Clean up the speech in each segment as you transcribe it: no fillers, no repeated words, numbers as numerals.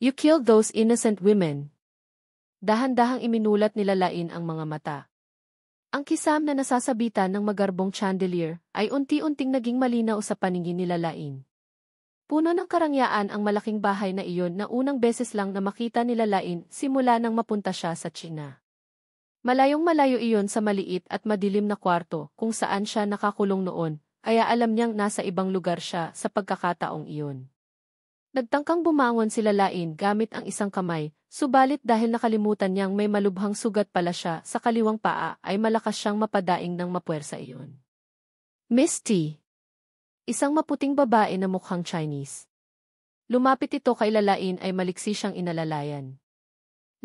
You killed those innocent women. Dahan-dahang iminulat nila Lain ang mga mata. Ang kisam na nasasabitan ng magarbong chandelier ay unti-unting naging malinaw sa paningin nila Lain. Puno ng karangyaan ang malaking bahay na iyon na unang beses lang na makita nila Lain simula nang mapunta siya sa China. Malayong malayo iyon sa maliit at madilim na kwarto kung saan siya nakakulong noon, kaya alam niyang nasa ibang lugar siya sa pagkakataong iyon. Nagtangkang bumangon sila Lain gamit ang isang kamay, subalit dahil nakalimutan niyang may malubhang sugat pala siya sa kaliwang paa ay malakas siyang mapadaing ng mapuwersa iyon. Miss T. Isang maputing babae na mukhang Chinese. Lumapit ito kay Lain ay maliksi siyang inalalayan.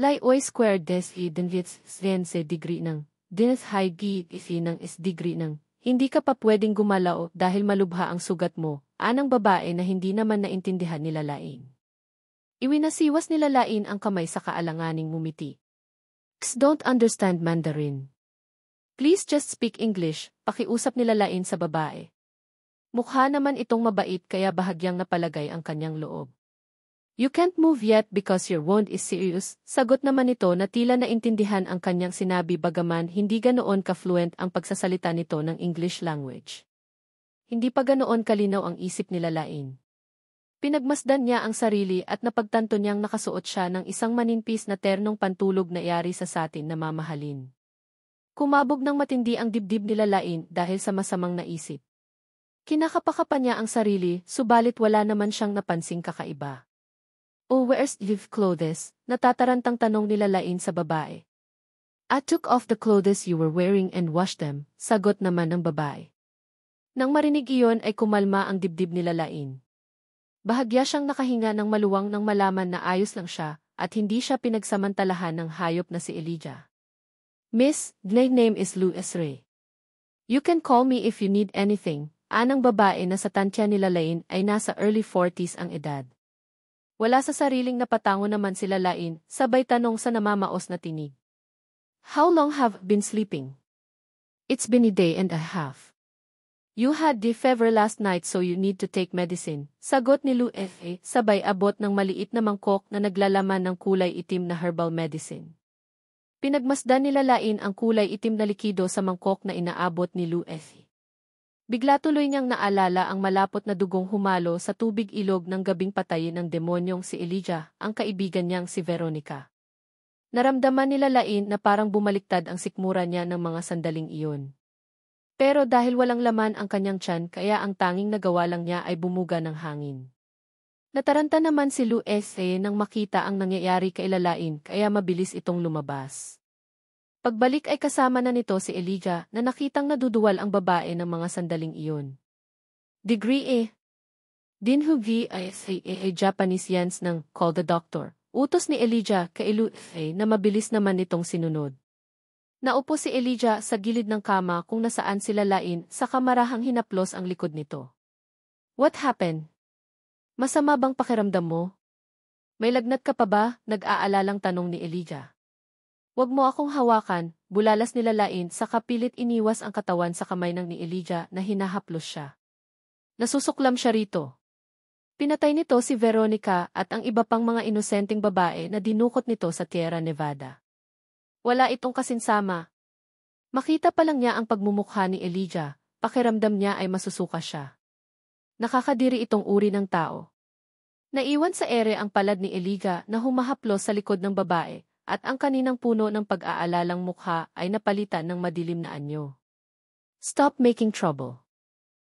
Lai Oi squared des I denvits se degree ng des high gi isi ng is degree ng hindi ka pa pwedeng gumalaw dahil malubha ang sugat mo, anang babae na hindi naman naintindihan nila Lain. Iwinasiwas nila Lain ang kamay sa kaalanganing ngumiti. Don't understand Mandarin. Please just speak English, pakiusap nila Lain sa babae. Mukha naman itong mabait kaya bahagyang napalagay ang kanyang loob. You can't move yet because your wound is serious, sagot naman ito na tila naintindihan ang kanyang sinabi bagaman hindi ganoon ka-fluent ang pagsasalita nito ng English language. Hindi pa ganoon kalinaw ang isip nila Lain. Pinagmasdan niya ang sarili at napagtanto niyang nakasuot siya ng isang maninipis na ternong pantulog na yari sa satin na mamahalin. Kumabog ng matindi ang dibdib nila Lain dahil sa masamang naisip. Kinakapakapan niya ang sarili, subalit wala naman siyang napansing kakaiba. Oh, where's your clothes? Natatarantang tanong nila Lain sa babae. I took off the clothes you were wearing and washed them, sagot naman ng babae. Nang marinig iyon ay kumalma ang dibdib nila Lain. Bahagya siyang nakahinga ng maluwang nang malaman na ayos lang siya at hindi siya pinagsamantalahan ng hayop na si Elijah. Miss, my name is Louis Ray. You can call me if you need anything. Anang babae na sa tantya nila Lain ay nasa early 40s ang edad. Wala sa sariling napatango naman sila Lain, sabay tanong sa namamaos na tinig. How long have you been sleeping? It's been a day and a half. You had the fever last night so you need to take medicine, sagot ni Lu F.A. sabay abot ng maliit na mangkok na naglalaman ng kulay itim na herbal medicine. Pinagmasdan nila Lain ang kulay itim na likido sa mangkok na inaabot ni Lu F.A. Bigla tuloy niyang naalala ang malapot na dugong humalo sa tubig ilog ng gabing patayin ng demonyong si Elijah, ang kaibigan niyang si Veronica. Naramdaman nila Lain na parang bumaliktad ang sikmura niya ng mga sandaling iyon. Pero dahil walang laman ang kanyang tiyan kaya ang tanging nagawa lang niya ay bumuga ng hangin. Nataranta naman si Lu S.A. nang makita ang nangyayari kay Lain kaya mabilis itong lumabas. Pagbalik ay kasama na nito si Elijah na nakitang naduduwal ang babae ng mga sandaling iyon. Degree E. Dinhugi ay Japanese yans ng call the doctor. Utos ni Elijah kay Lu A na mabilis naman nitong sinunod. Naupo si Elijah sa gilid ng kama kung nasaan sila Lain sa kamarahang hinaplos ang likod nito. What happened? Masama bang pakiramdam mo? May lagnat ka pa ba? Nag-aalalang tanong ni Elijah. Huwag mo akong hawakan, bulalas nila Lain sa kapilit iniwas ang katawan sa kamay ng ni Elijah na hinahaplos siya. Nasusuklam siya rito. Pinatay nito si Veronica at ang iba pang mga inosenteng babae na dinukot nito sa Tierra Nevada. Wala itong kasinsama. Makita pa lang niya ang pagmumukha ni Elijah, pakiramdam niya ay masusuka siya. Nakakadiri itong uri ng tao. Naiwan sa ere ang palad ni Elijah na humahaplos sa likod ng babae. At ang kaninang puno ng pag-aalalang mukha ay napalitan ng madilim na anyo. Stop making trouble.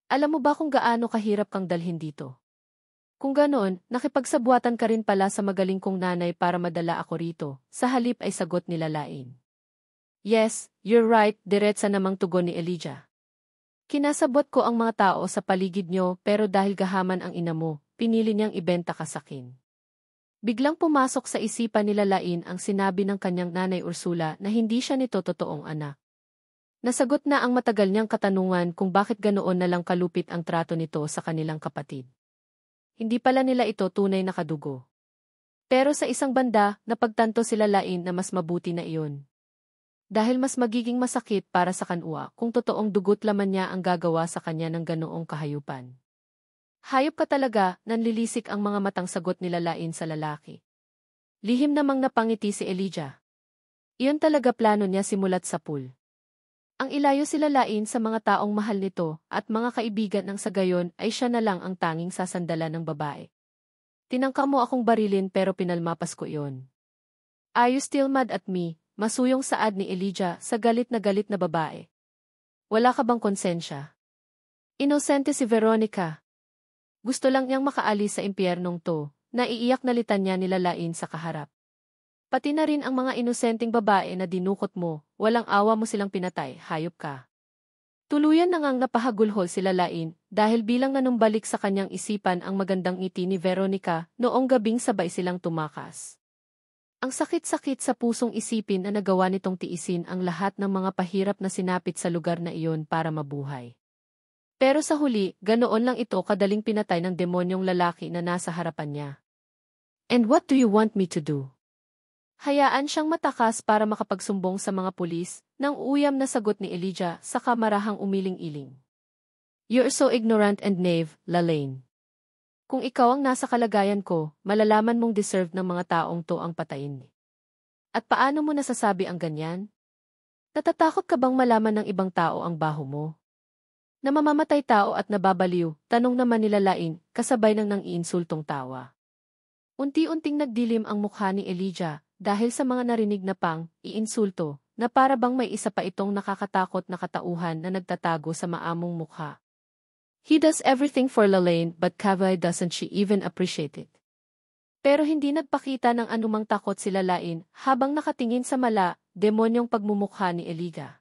Alam mo ba kung gaano kahirap kang dalhin dito? Kung ganoon, nakipagsabuatan ka rin pala sa magaling kong nanay para madala ako rito, sa halip ay sagot nila Lain. Yes, you're right, diretsa namang tugon ni Elijah. Kinasabot ko ang mga tao sa paligid nyo pero dahil gahaman ang ina mo, pinili niyang ibenta ka sa akin. Biglang pumasok sa isipan nila Lain ang sinabi ng kanyang nanay Ursula na hindi siya nito totoong anak. Nasagot na ang matagal niyang katanungan kung bakit ganoon na lang kalupit ang trato nito sa kanilang kapatid. Hindi pala nila ito tunay na kadugo. Pero sa isang banda, napagtanto sila Lain na mas mabuti na iyon. Dahil mas magiging masakit para sa kanwa kung totoong dugot laman niya ang gagawa sa kanya ng ganoong kahayupan. Hayop ka talaga, nanlilisik ang mga matang sagot nila Lain sa lalaki. Lihim namang napangiti si Elijah. Iyon talaga plano niya simulat sa pool. Ang ilayo sila lain sa mga taong mahal nito at mga kaibigan ng sa gayon ay siya na lang ang tanging sasandalan ng babae. Tinangka mo akong barilin pero pinalmapas ko iyon. Are you still mad at me? Masuyong saad ni Elijah sa galit na babae. Wala ka bang konsensya? Inosente si Veronica. Gusto lang niyang makaalis sa impyernong to, naiiyak na litanya nila lain sa kaharap. Pati na rin ang mga inosenteng babae na dinukot mo, walang awa mo silang pinatay, hayop ka. Tuluyan na ngang napahagulhol sila lain dahil bilang nanumbalik sa kanyang isipan ang magandang ngiti ni Veronica noong gabing sabay silang tumakas. Ang sakit-sakit sa pusong isipin na nagawa nitong tiisin ang lahat ng mga pahirap na sinapit sa lugar na iyon para mabuhay. Pero sa huli, ganoon lang ito kadaling pinatay ng demonyong lalaki na nasa harapan niya. And what do you want me to do? Hayaan siyang matakas para makapagsumbong sa mga pulis, nang uyam na sagot ni Elijah sa kamarahang umiling-iling. You're so ignorant and naive, Lalaine. Kung ikaw ang nasa kalagayan ko, malalaman mong deserve ng mga taong to ang patayin. At paano mo nasasabi ang ganyan? Natatakot ka bang malaman ng ibang tao ang baho mo? Na mamamatay tao at nababaliw, tanong naman nila lain, kasabay ng nang iinsultong tawa. Unti-unting nagdilim ang mukha ni Elijah, dahil sa mga narinig na iinsulto, na para bang may isa pa itong nakakatakot na katauhan na nagtatago sa maamong mukha. He does everything for Lalaine but why doesn't she even appreciate it? Pero hindi nagpakita ng anumang takot si Lalaine habang nakatingin sa demonyong pagmumukha ni Elijah.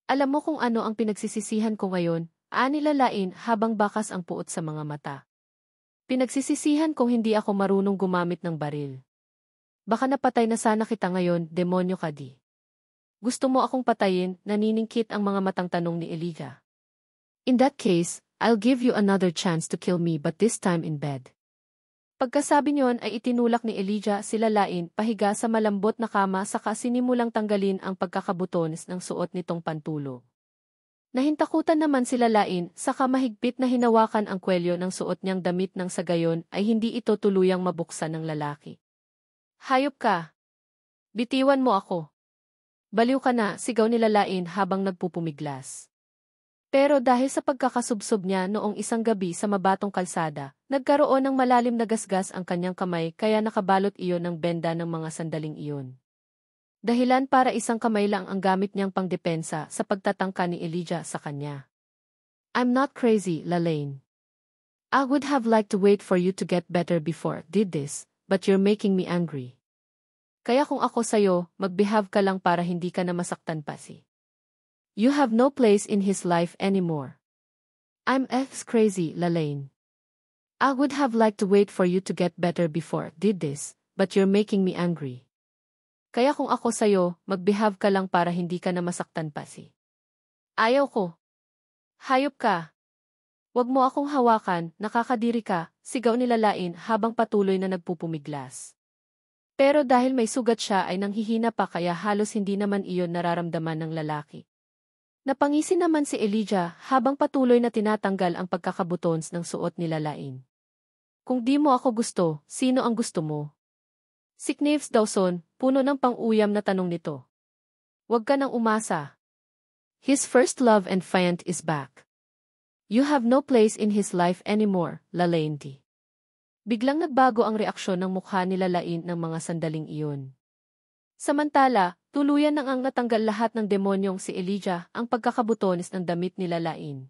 Alam mo kung ano ang pinagsisisihan ko ngayon, ani Lalaine habang bakas ang puot sa mga mata. Pinagsisisihan kong hindi ako marunong gumamit ng baril. Baka napatay na sana kita ngayon, demonyo ka di. Gusto mo akong patayin, naniningkit ang mga matang tanong ni Elijah. In that case, I'll give you another chance to kill me but this time in bed. Pagkasabi niyon ay itinulak ni Elijah si Lalaine pahiga sa malambot na kama saka sinimulang tanggalin ang pagkakabutones ng suot nitong pantulog. Nahintakutan naman si Lalaine saka mahigpit na hinawakan ang kwelyo ng suot niyang damit nang sa gayon ay hindi ito tuluyang mabuksan ng lalaki. Hayop ka! Bitiwan mo ako! Baliw ka na, sigaw ni Lalaine habang nagpupumiglas. Pero dahil sa pagkakasubsob niya noong isang gabi sa mabatong kalsada, nagkaroon ng malalim na gasgas ang kanyang kamay kaya nakabalot iyon ng benda ng mga sandaling iyon. Dahilan para isang kamay lang ang gamit niyang pangdepensa sa pagtatangka ni Elijah sa kanya. I'm not crazy, Lalaine. I would have liked to wait for you to get better before did this, but you're making me angry. Kaya kung ako sa'yo, mag-behave ka lang para hindi ka na masaktan pa si. You have no place in his life anymore. I'm crazy, Lalaine. I would have liked to wait for you to get better before did this, but you're making me angry. Kaya kung ako sa'yo, mag-behave ka lang para hindi ka na masaktan pa si. Ayaw ko. Hayop ka. Wag mo akong hawakan, nakakadiri ka, sigaw ni Lalaine habang patuloy na nagpupumiglas. Pero dahil may sugat siya ay nanghihina pa kaya halos hindi naman iyon nararamdaman ng lalaki. Napangisi naman si Elijah habang patuloy na tinatanggal ang pagkakabutons ng suot ni Lalaine. Kung di mo ako gusto, sino ang gusto mo? Si Knaves Dawson, puno ng pang-uyam na tanong nito. Wag ka nang umasa. His first love and fiant is back. You have no place in his life anymore, Lalaine. Biglang nagbago ang reaksyon ng mukha ni Lalaine ng mga sandaling iyon. Samantala, tuluyan nang ang natanggal lahat ng demonyong si Elijah ang pagkakabutones ng damit ni Lalaine.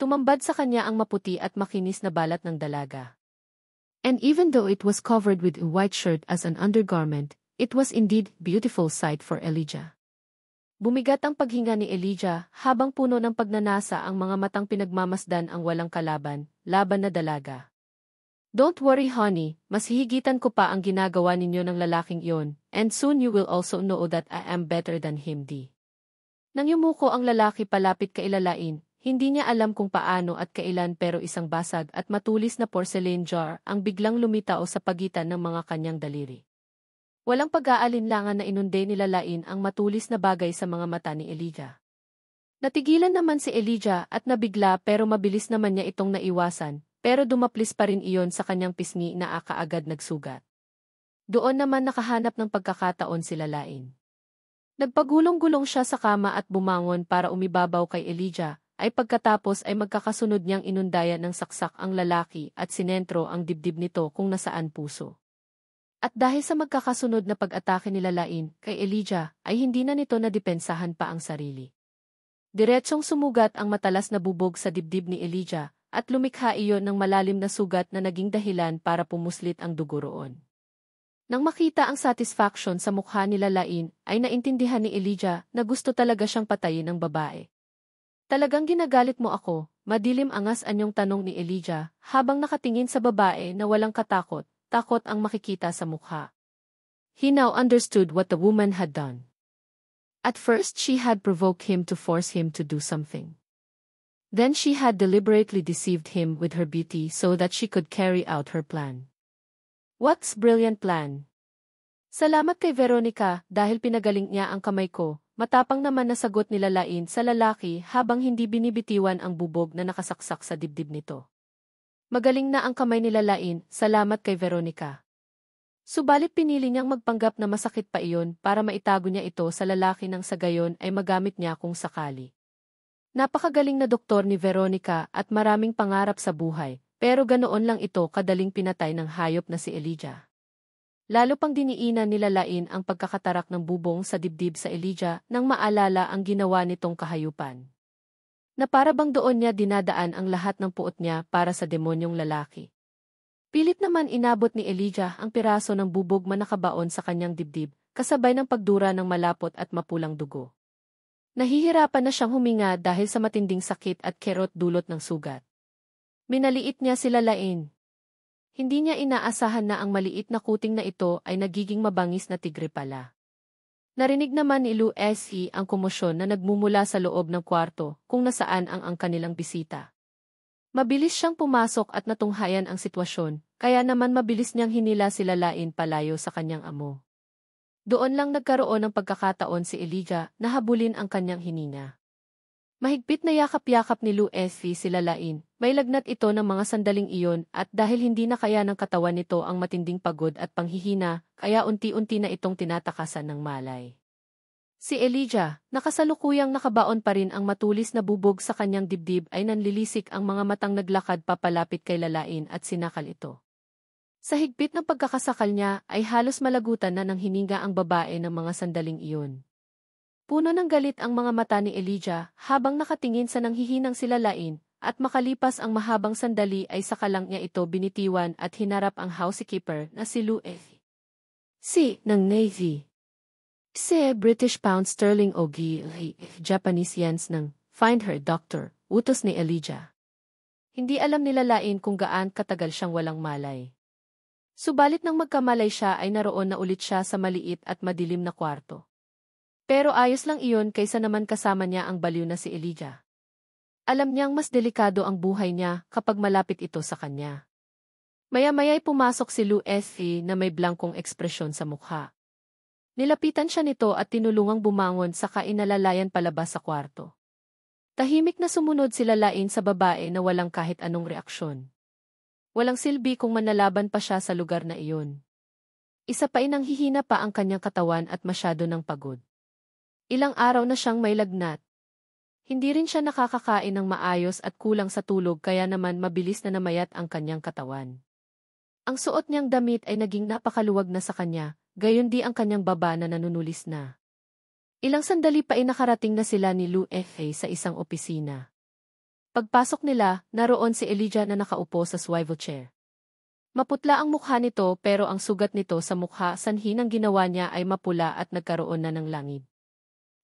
Tumambad sa kanya ang maputi at makinis na balat ng dalaga. And even though it was covered with a white shirt as an undergarment, it was indeed beautiful sight for Elijah. Bumigat ang paghinga ni Elijah habang puno ng pagnanasa ang mga matang pinagmamasdan ang walang kalaban, laban na dalaga. Don't worry honey, mas hihigitan ko pa ang ginagawa ninyo ng lalaking iyon, and soon you will also know that I am better than him. Nang yumuko ang lalaki palapit kay Lalaine, hindi niya alam kung paano at kailan pero isang basag at matulis na porcelain jar ang biglang lumitaw sa pagitan ng mga kanyang daliri. Walang pag-aalinlangan na inunde ni Lalaine ang matulis na bagay sa mga mata ni Elijah. Natigilan naman si Elijah at nabigla pero mabilis naman niya itong naiwasan, pero dumaplis pa rin iyon sa kanyang pisngi na akaagad nagsugat. Doon naman nakahanap ng pagkakataon sila Lain. Nagpagulong-gulong siya sa kama at bumangon para umibabaw kay Elijah, ay pagkatapos ay magkakasunod niyang inundayan ng saksak ang lalaki at sinentro ang dibdib nito kung nasaan puso. At dahil sa magkakasunod na pag-atake nila Lain kay Elijah, ay hindi na nito nadepensahan pa ang sarili. Diretsong sumugat ang matalas na bubog sa dibdib ni Elijah, at lumikha iyon ng malalim na sugat na naging dahilan para pumuslit ang dugo roon. Nang makita ang satisfaction sa mukha nila Lain, ay naintindihan ni Elijah na gusto talaga siyang patayin ng babae. Talagang ginagalit mo ako, madilim angas anyong tanong ni Elijah, habang nakatingin sa babae na walang takot ang makikita sa mukha. He now understood what the woman had done. At first she had provoked him to force him to do something. Then she had deliberately deceived him with her beauty so that she could carry out her plan. What's brilliant plan? Salamat kay Veronica dahil pinagaling niya ang kamay ko, matapang naman na sagot nila Lain sa lalaki habang hindi binibitiwan ang bubog na nakasaksak sa dibdib nito. Magaling na ang kamay nila Lain, salamat kay Veronica. Subalit pinili niyang magpanggap na masakit pa iyon para maitago niya ito sa lalaki nang sa gayon ay magamit niya kung sakali. Napakagaling na doktor ni Veronica at maraming pangarap sa buhay, pero ganoon lang ito kadaling pinatay ng hayop na si Elijah. Lalo pang diniinan nila Lain ang pagkakatarak ng bubong sa dibdib sa Elijah nang maalala ang ginawa nitong kahayupan. Na para bang doon niya dinadaan ang lahat ng puot niya para sa demonyong lalaki. Pilit naman inabot ni Elijah ang piraso ng bubog na nakabaon sa kanyang dibdib, kasabay ng pagdura ng malapot at mapulang dugo. Nahihirapan na siyang huminga dahil sa matinding sakit at kerot dulot ng sugat. Minaliit niya sila Lain. Hindi niya inaasahan na ang maliit na kuting na ito ay nagiging mabangis na tigre pala. Narinig naman ni Lu Se ang komosyon na nagmumula sa loob ng kwarto kung nasaan ang kanilang bisita. Mabilis siyang pumasok at natunghayan ang sitwasyon, kaya naman mabilis niyang hinila sila Lain palayo sa kanyang amo. Doon lang nagkaroon ng pagkakataon si Elijah na habulin ang kanyang hininga. Mahigpit na yakap-yakap ni Lu Se sila Lain, may lagnat ito ng mga sandaling iyon at dahil hindi na kaya ng katawan nito ang matinding pagod at panghihina, kaya unti-unti na itong tinatakasan ng malay. Si Elijah, nakasalukuyang nakabaon pa rin ang matulis na bubog sa kanyang dibdib ay nanlilisik ang mga matang naglakad papalapit kay Lain at sinakal ito. Sa higpit ng pagkakasakal niya ay halos malagutan na ng hininga ang babae ng mga sandaling iyon. Puno ng galit ang mga mata ni Elijah habang nakatingin sa nanghihinang sila Lain at makalipas ang mahabang sandali ay sakalang niya ito binitiwan at hinarap ang housekeeper na si Lu Se ng Navy. Si British Pound Sterling o Japanese Yens ng Find her doctor, utos ni Elijah. Hindi alam nila Lain kung gaano katagal siyang walang malay. Subalit nang magkamalay siya ay naroon na ulit siya sa maliit at madilim na kwarto. Pero ayos lang iyon kaysa naman kasama niya ang baliw na si Elijah. Alam niyang mas delikado ang buhay niya kapag malapit ito sa kanya. Maya-maya'y pumasok si Lu Se na may blankong ekspresyon sa mukha. Nilapitan siya nito at tinulungang bumangon saka inalalayan palabas sa kwarto. Tahimik na sumunod sila Lain sa babae na walang kahit anong reaksyon. Walang silbi kung manlalaban pa siya sa lugar na iyon. Isa pa hihina pa ang kanyang katawan at masyado ng pagod. Ilang araw na siyang may lagnat. Hindi rin siya nakakakain ng maayos at kulang sa tulog kaya naman mabilis na namayat ang kanyang katawan. Ang suot niyang damit ay naging napakaluwag na sa kanya, gayon di ang kanyang baba na nanunulis na. Ilang sandali pa ay nakarating na sila ni Lu Se sa isang opisina. Pagpasok nila, naroon si Elijah na nakaupo sa swivel chair. Maputla ang mukha nito pero ang sugat nito sa mukha sanhi ng ginawa niya ay mapula at nagkaroon na ng langid.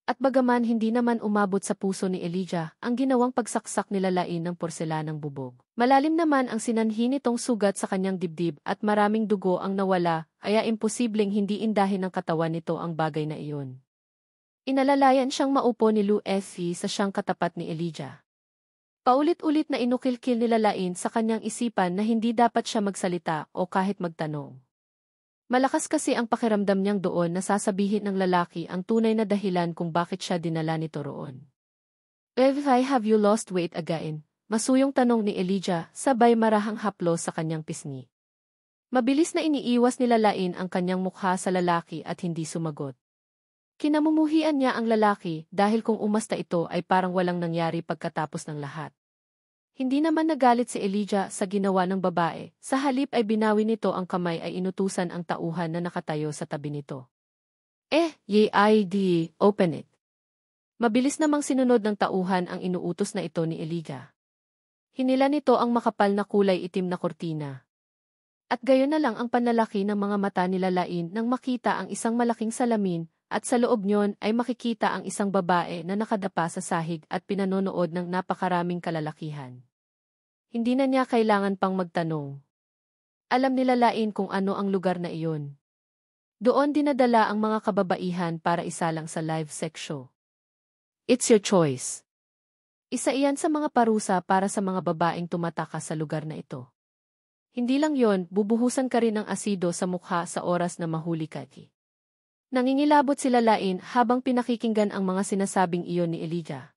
At bagaman hindi naman umabot sa puso ni Elijah ang ginawang pagsaksak nila Lain ng porselanang bubog. Malalim naman ang sinanhi nitong sugat sa kanyang dibdib at maraming dugo ang nawala, kaya imposibleng hindi indahin ng katawan nito ang bagay na iyon. Inalalayan siyang maupo ni Lu Se sa siyang katapat ni Elijah. Paulit-ulit na inukilkil nila Lain sa kanyang isipan na hindi dapat siya magsalita o kahit magtanong. Malakas kasi ang pakiramdam niyang doon na sasabihin ng lalaki ang tunay na dahilan kung bakit siya dinala nito roon. Why have you lost weight again? Masuyong tanong ni Elijah sabay marahang haplos sa kanyang pisngi. Mabilis na iniiwas nila Lain ang kanyang mukha sa lalaki at hindi sumagot. Kinamumuhian niya ang lalaki dahil kung umasta ito ay parang walang nangyari pagkatapos ng lahat. Hindi naman nagalit si Elijah sa ginawa ng babae, sa halip ay binawi nito ang kamay ay inutusan ang tauhan na nakatayo sa tabi nito. Open it. Mabilis namang sinunod ng tauhan ang inuutos na ito ni Elijah. Hinila nito ang makapal na kulay itim na kortina. At gayon na lang ang panlalaki ng mga mata nila Lain nang makita ang isang malaking salamin, at sa loob niyon ay makikita ang isang babae na nakadapa sa sahig at pinanonood ng napakaraming kalalakihan. Hindi na niya kailangan pang magtanong. Alam nila Lain kung ano ang lugar na iyon. Doon dinadala ang mga kababaihan para isalang sa live sex show. It's your choice. Isa iyan sa mga parusa para sa mga babaeng tumatakas sa lugar na ito. Hindi lang yon, bubuhusan ka rin ng asido sa mukha sa oras na mahuli ka. Nangingilabot sila Lain habang pinakikinggan ang mga sinasabing iyon ni Elijah.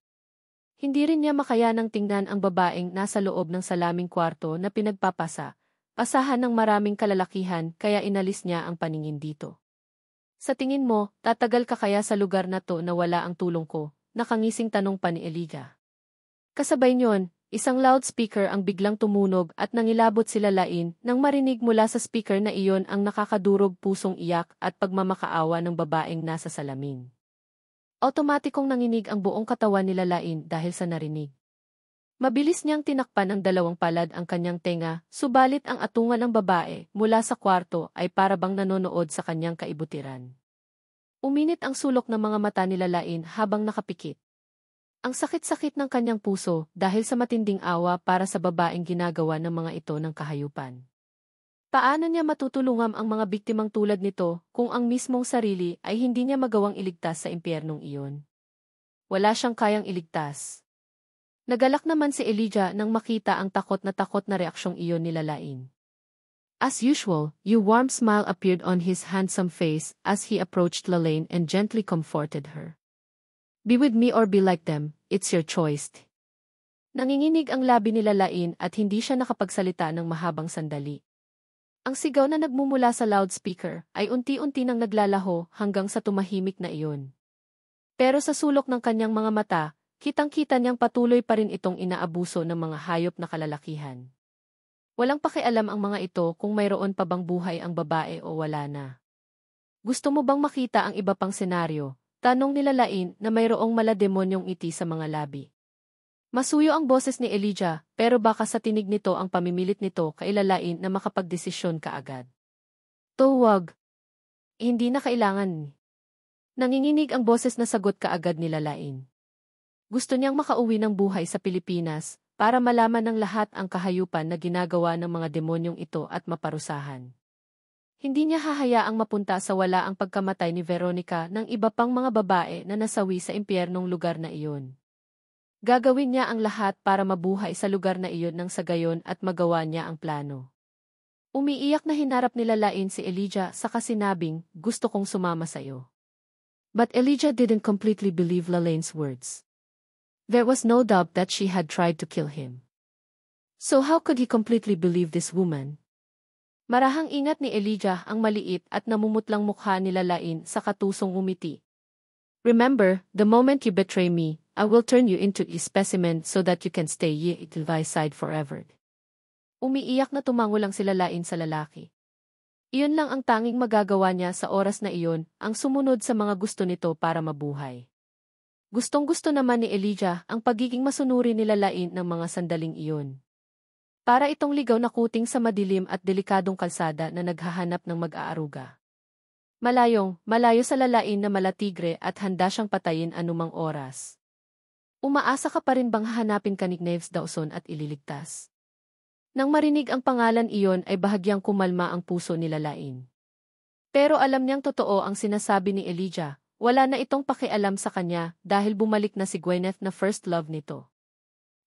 Hindi rin niya makayanang tingnan ang babaeng nasa loob ng salaming kwarto na pasahan ng maraming kalalakihan kaya inalis niya ang paningin dito. Sa tingin mo, tatagal ka kaya sa lugar na to na wala ang tulong ko? Nakangising tanong pa ni Elijah. Kasabay niyon, isang loudspeaker ang biglang tumunog at nangilabot sila Lain nang marinig mula sa speaker na iyon ang nakakadurog pusong iyak at pagmamakaawa ng babaeng nasa salamin. Otomatikong nanginig ang buong katawan nila Lain dahil sa narinig. Mabilis niyang tinakpan ng dalawang palad ang kanyang tenga, subalit ang atungan ng babae mula sa kwarto ay parabang nanonood sa kanyang kaibutiran. Uminit ang sulok ng mga mata nila Lain habang nakapikit. Ang sakit-sakit ng kanyang puso dahil sa matinding awa para sa babaeng ginagawa ng mga ito ng kahayupan. Paano niya matutulungan ang mga biktimang tulad nito kung ang mismong sarili ay hindi niya magawang iligtas sa impyernong iyon? Wala siyang kayang iligtas. Nagalak naman si Elijah nang makita ang takot na reaksyong iyon nila Lain. As usual, a warm smile appeared on his handsome face as he approached Lain and gently comforted her. Be with me or be like them, it's your choice. Nanginginig ang labi nila Lain at hindi siya nakapagsalita ng mahabang sandali. Ang sigaw na nagmumula sa loudspeaker ay unti-unti nang naglalaho hanggang sa tumahimik na iyon. Pero sa sulok ng kanyang mga mata, kitang-kita niyang patuloy pa rin itong inaabuso ng mga hayop na kalalakihan. Walang pakialam ang mga ito kung mayroon pa bang buhay ang babae o wala na. Gusto mo bang makita ang iba pang senaryo? Tanong nila Lain na mayroong malademonyong ngiti sa mga labi. Masuyo ang boses ni Elijah, pero baka sa tinig nito ang pamimilit nito kay Lain na makapagdesisyon kaagad. Huwag. Hindi na kailangan. Nanginginig ang boses na sagot kaagad ni Lain. Gusto niyang makauwi ng buhay sa Pilipinas para malaman ng lahat ang kahayupan na ginagawa ng mga demonyong ito at maparusahan. Hindi niya hahayaang mapunta sa wala ang pagkamatay ni Veronica ng iba pang mga babae na nasawi sa impyernong lugar na iyon. Gagawin niya ang lahat para mabuhay sa lugar na iyon nang sa gayon at magawa niya ang plano. Umiiyak na hinarap nila Lain si Elijah saka sinabing, gusto kong sumama sa iyo. But Elijah didn't completely believe Lain's words. There was no doubt that she had tried to kill him. So how could he completely believe this woman? Marahang ingat ni Elijah ang maliit at namumutlang mukha nila Lain sa katusong umiti. Remember, the moment you betray me, I will turn you into a specimen so that you can stay at my side forever. Umiiyak na tumango lang sila Lain sa lalaki. Iyon lang ang tanging magagawa niya sa oras na iyon, ang sumunod sa mga gusto nito para mabuhay. Gustong-gusto naman ni Elijah ang pagiging masunuri nila Lain ng mga sandaling iyon. Para itong ligaw na kuting sa madilim at delikadong kalsada na naghahanap ng mag-aaruga. Malayo sa Lain na malatigre at handa siyang patayin anumang oras. Umaasa ka pa rin bang hahanapin ka ni Neves Dawson at ililigtas? Nang marinig ang pangalan iyon ay bahagyang kumalma ang puso nila Lain. Pero alam niyang totoo ang sinasabi ni Elijah, wala na itong pakialam sa kanya dahil bumalik na si Gwyneth na first love nito.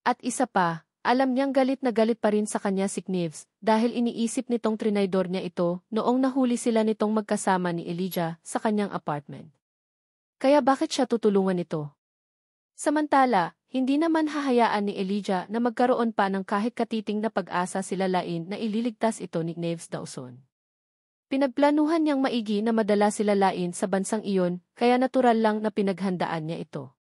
At isa pa, alam niyang galit na galit pa rin sa kanya si Neves dahil iniisip nitong trinaydor niya ito noong nahuli sila nitong magkasama ni Elijah sa kanyang apartment. Kaya bakit siya tutulungan nito? Samantala, hindi naman hahayaan ni Elijah na magkaroon pa ng kahit katiting na pag-asa sila Lain na ililigtas ito ni Neves Dawson. Pinagplanuhan niyang maigi na madala sila Lain sa bansang iyon, kaya natural lang na pinaghandaan niya ito.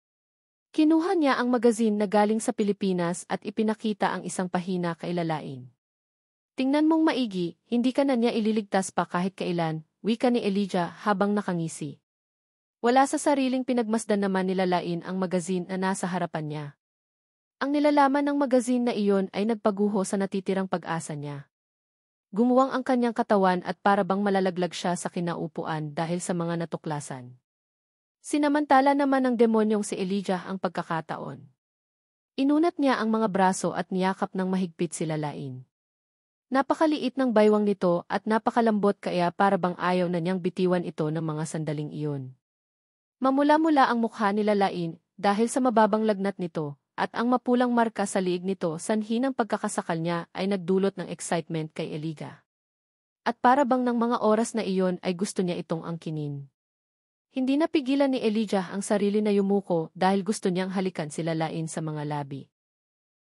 Kinuha niya ang magazine na galing sa Pilipinas at ipinakita ang isang pahina kay Lain. Tingnan mong maigi, hindi ka na niya ililigtas pa kahit kailan, wika ni Elijah habang nakangisi. Wala sa sariling pinagmasdan naman ni Lain ang magazine na nasa harapan niya. Ang nilalaman ng magazine na iyon ay nagpaguho sa natitirang pag-asa niya. Gumuwang ang kanyang katawan at parabang malalaglag siya sa kinaupuan dahil sa mga natuklasan. Sinamantala naman ng demonyong si Elijah ang pagkakataon. Inunat niya ang mga braso at niyakap ng mahigpit sila Lain. Napakaliit ng baywang nito at napakalambot kaya parabang ayaw na niyang bitiwan ito ng mga sandaling iyon. Mamula-mula ang mukha ni Lain dahil sa mababang lagnat nito at ang mapulang marka sa liig nito sanhi ng pagkakasakal niya ay nagdulot ng excitement kay Elijah. At parabang ng mga oras na iyon ay gusto niya itong angkinin. Hindi napigilan ni Elijah ang sarili na yumuko dahil gusto niyang halikan sila Lain sa mga labi.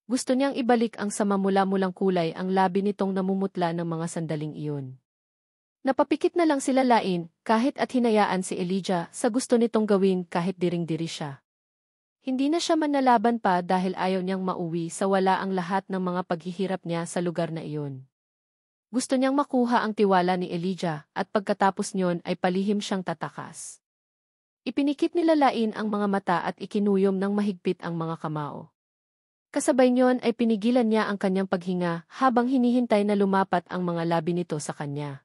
Gusto niyang ibalik ang sa mamula-mulang kulay ang labi nitong namumutla ng mga sandaling iyon. Napapikit na lang sila Lain kahit at hinayaan si Elijah sa gusto nitong gawin kahit diring-diri siya. Hindi na siya manlalaban pa dahil ayaw niyang mauwi sa wala ang lahat ng mga paghihirap niya sa lugar na iyon. Gusto niyang makuha ang tiwala ni Elijah at pagkatapos niyon ay palihim siyang tatakas. Ipinikit nila Lain ang mga mata at ikinuyom ng mahigpit ang mga kamao. Kasabay niyon ay pinigilan niya ang kanyang paghinga habang hinihintay na lumapat ang mga labi nito sa kanya.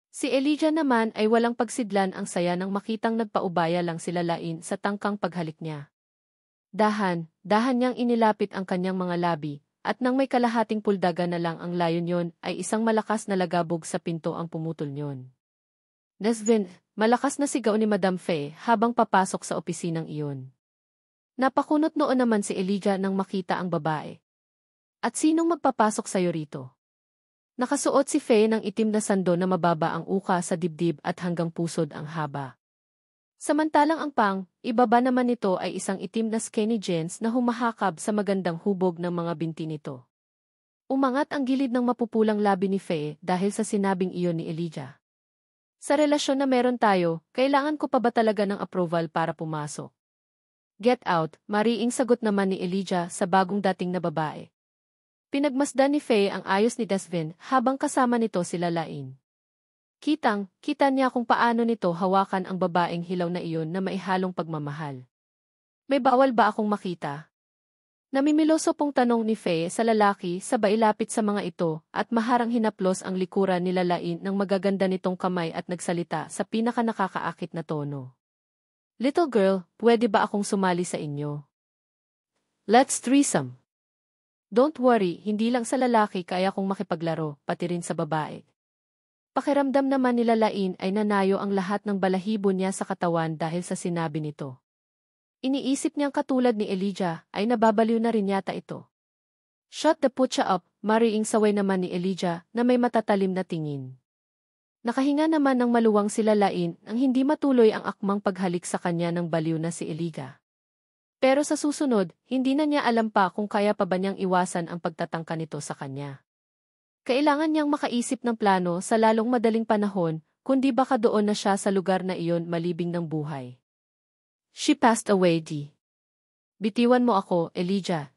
Si Elijah naman ay walang pagsidlan ang saya nang makitang nagpaubaya lang sila Lain sa tangkang paghalik niya. Dahan niyang inilapit ang kanyang mga labi at nang may kalahating puldaga na lang ang layo niyon ay isang malakas na lagabog sa pinto ang pumutol niyon. Desvin, malakas na sigaw ni Madam Faye habang papasok sa opisinang iyon. Napakunot noon naman si Elijah nang makita ang babae. At sinong magpapasok sa'yo rito? Nakasuot si Faye ng itim na sando na mababa ang uka sa dibdib at hanggang pusod ang haba. Samantalang ang ibaba naman nito ay isang itim na skinny jeans na humahakab sa magandang hubog ng mga binti nito. Umangat ang gilid ng mapupulang labi ni Faye dahil sa sinabing iyon ni Elijah. Sa relasyon na meron tayo, kailangan ko pa ba talaga ng approval para pumasok? Get out, mariing sagot naman ni Elijah sa bagong dating na babae. Pinagmasdan ni Faye ang ayos ni Desvin habang kasama nito sila Lain. Kita niya kung paano nito hawakan ang babaeng hilaw na iyon na maihalong pagmamahal. May bawal ba akong makita? Namimiloso pong tanong ni Faye sa lalaki sabay lapit sa mga ito at maharang hinaplos ang likuran nila Lain ng magaganda nitong kamay at nagsalita sa pinaka nakakaakit na tono. Little girl, pwede ba akong sumali sa inyo? Let's threesome. Don't worry, hindi lang sa lalaki kaya kong makipaglaro, pati rin sa babae. Pakiramdam naman nila Lain ay nanayo ang lahat ng balahibo niya sa katawan dahil sa sinabi nito. Iniisip niyang katulad ni Elijah ay nababaliw na rin yata ito. Shut the putya up, mariing saway naman ni Elijah na may matatalim na tingin. Nakahinga naman ng maluwang sila Lain nang hindi matuloy ang akmang paghalik sa kanya ng baliw na si Elijah. Pero sa susunod, hindi na niya alam pa kung kaya pa ba niyang iwasan ang pagtatangka nito sa kanya. Kailangan niyang makaisip ng plano sa lalong madaling panahon, kundi baka doon na siya sa lugar na iyon malibing ng buhay. She passed away, Di. Bitiwan mo ako, Elijah.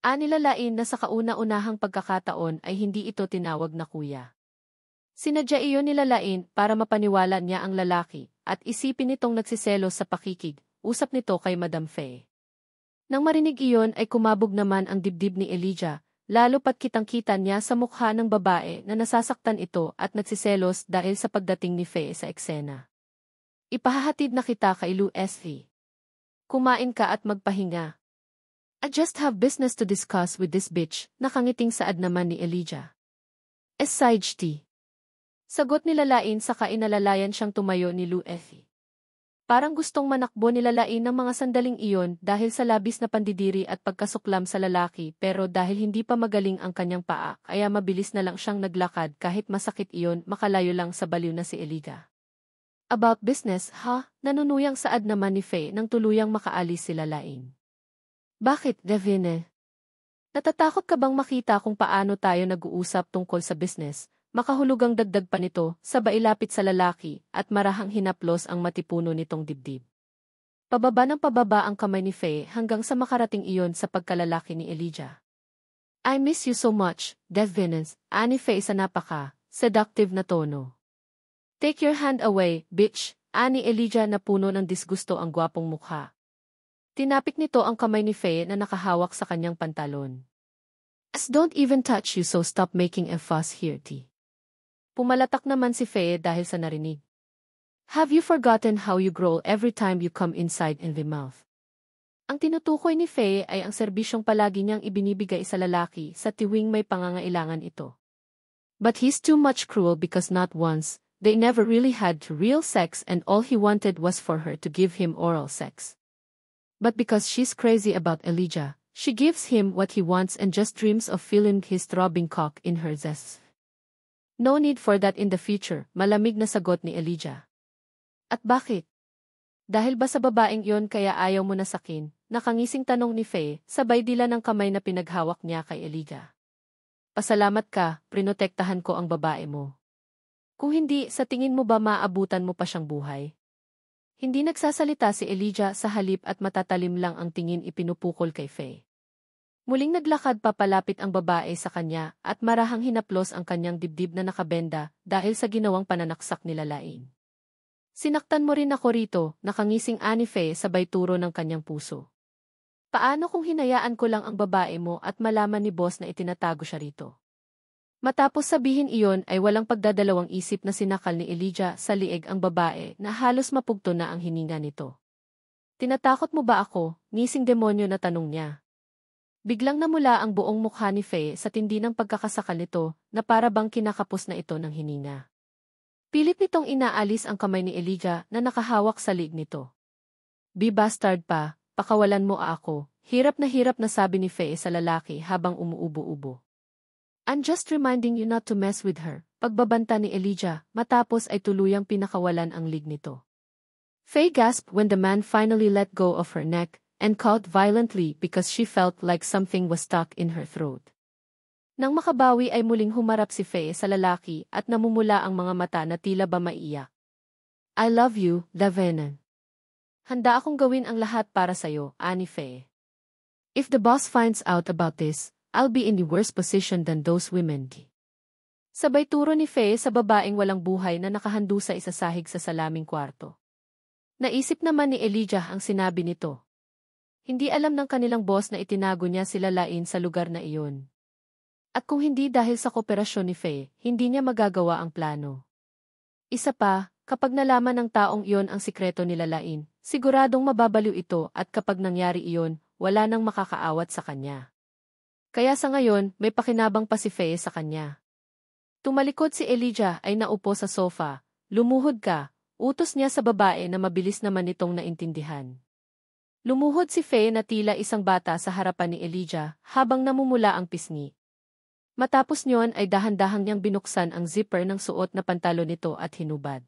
Anila Lain na sa kauna-unahang pagkakataon ay hindi ito tinawag na kuya. Sinadya iyon nila Lain para mapaniwala niya ang lalaki at isipin nitong nagsiselos sa pakikig, usap nito kay Madam Faye. Nang marinig iyon ay kumabog naman ang dibdib ni Elijah, lalo pat kitang-kita niya sa mukha ng babae na nasasaktan ito at nagsiselos dahil sa pagdating ni Faye sa eksena. Ipahahatid na kita kay Lou S.V. Kumain ka at magpahinga. I just have business to discuss with this bitch, nakangiting saad naman ni Elijah. S.I.G.T. Sagot nila Lain saka inalalayan siyang tumayo ni Lou F. Parang gustong manakbo nila Lain ng mga sandaling iyon dahil sa labis na pandidiri at pagkasuklam sa lalaki pero dahil hindi pa magaling ang kanyang paa kaya mabilis na lang siyang naglakad kahit masakit iyon makalayo lang sa baliw na si Elijah. About business, ha? Nanunuyang saad naman ni Faye nang tuluyang makaalis sila Lain. Bakit, Devine? Natatakot ka bang makita kung paano tayo nag-uusap tungkol sa business? Makahulugang dagdag pa nito, sabay lapit sa lalaki, at marahang hinaplos ang matipuno nitong dibdib. Pababa ng pababa ang kamay ni Faye hanggang sa makarating iyon sa pagkalalaki ni Elijah. I miss you so much, Devine, ani Faye sa seductive na tono. Take your hand away, bitch, ani Elijah na puno ng disgusto ang gwapong mukha. Tinapik nito ang kamay ni Faye na nakahawak sa kanyang pantalon. Don't even touch you, so stop making a fuss here, T. Pumalatak naman si Faye dahil sa narinig. Have you forgotten how you growl every time you come inside in the mouth? Ang tinutukoy ni Faye ay ang serbisyong palagi niyang ibinibigay sa lalaki sa tuwing may pangangailangan ito. But he's too much cruel because not once, they never really had real sex and all he wanted was for her to give him oral sex. But because she's crazy about Elijah, she gives him what he wants and just dreams of feeling his throbbing cock in her zest. No need for that in the future, malamig na sagot ni Elijah. At bakit? Dahil ba sa babaeng yon kaya ayaw mo na sakin? Nakangising tanong ni Faye, sabay dila ng kamay na pinaghawak niya kay Elijah. Pasalamat ka, prinotektahan ko ang babae mo. Kung hindi, sa tingin mo ba maabutan mo pa siyang buhay? Hindi nagsasalita si Elijah, sa halip at matatalim lang ang tingin ipinupukol kay Faye. Muling naglakad papalapit ang babae sa kanya at marahang hinaplos ang kanyang dibdib na nakabenda dahil sa ginawang pananaksak nila Lain. Sinaktan mo rin ako rito, nakangising ani Faye sabay turo ng kanyang puso. Paano kung hinayaan ko lang ang babae mo at malaman ni boss na itinatago siya rito? Matapos sabihin iyon ay walang pagdadalawang isip na sinakal ni Elijah sa lieg ang babae na halos mapugto na ang hininga nito. Tinatakot mo ba ako? Ngising demonyo na tanong niya. Biglang namula ang buong mukha ni Faye sa tindi ng pagkakasakal nito na para bang kinakapos na ito ng hininga. Pilit nitong inaalis ang kamay ni Elijah na nakahawak sa liig nito. Be bastard pa, pakawalan mo ako, hirap na sabi ni Faye sa lalaki habang umuubo-ubo. I'm just reminding you not to mess with her, pagbabanta ni Elijah, matapos ay tuluyang pinakawalan ang liig nito. Faye gasped when the man finally let go of her neck, and caught violently because she felt like something was stuck in her throat. Nang makabawi ay muling humarap si Faye sa lalaki at namumula ang mga mata na tila ba maiiyak. I love you, Devine. Handa akong gawin ang lahat para sa'yo, ani Faye. If the boss finds out about this, I'll be in the worse position than those women. Sabay turo ni Faye sa babaeng walang buhay na nakahandu sa isasahig sa salaming kwarto. Naisip naman ni Elijah ang sinabi nito. Hindi alam ng kanilang boss na itinago niya sila Lain sa lugar na iyon. At kung hindi dahil sa kooperasyon ni Faye, hindi niya magagawa ang plano. Isa pa, kapag nalaman ng taong iyon ang sikreto nila Lain, siguradong mababaliw ito at kapag nangyari iyon, wala nang makakaawat sa kanya. Kaya sa ngayon, may pakinabang pa si Faye sa kanya. Tumalikod si Elijah ay naupo sa sofa, lumuhod ka, utos niya sa babae na mabilis naman itong naintindihan. Lumuhod si Faye na tila isang bata sa harapan ni Elijah habang namumula ang pisngi. Matapos niyon ay dahan-dahang niyang binuksan ang zipper ng suot na pantalon nito at hinubad.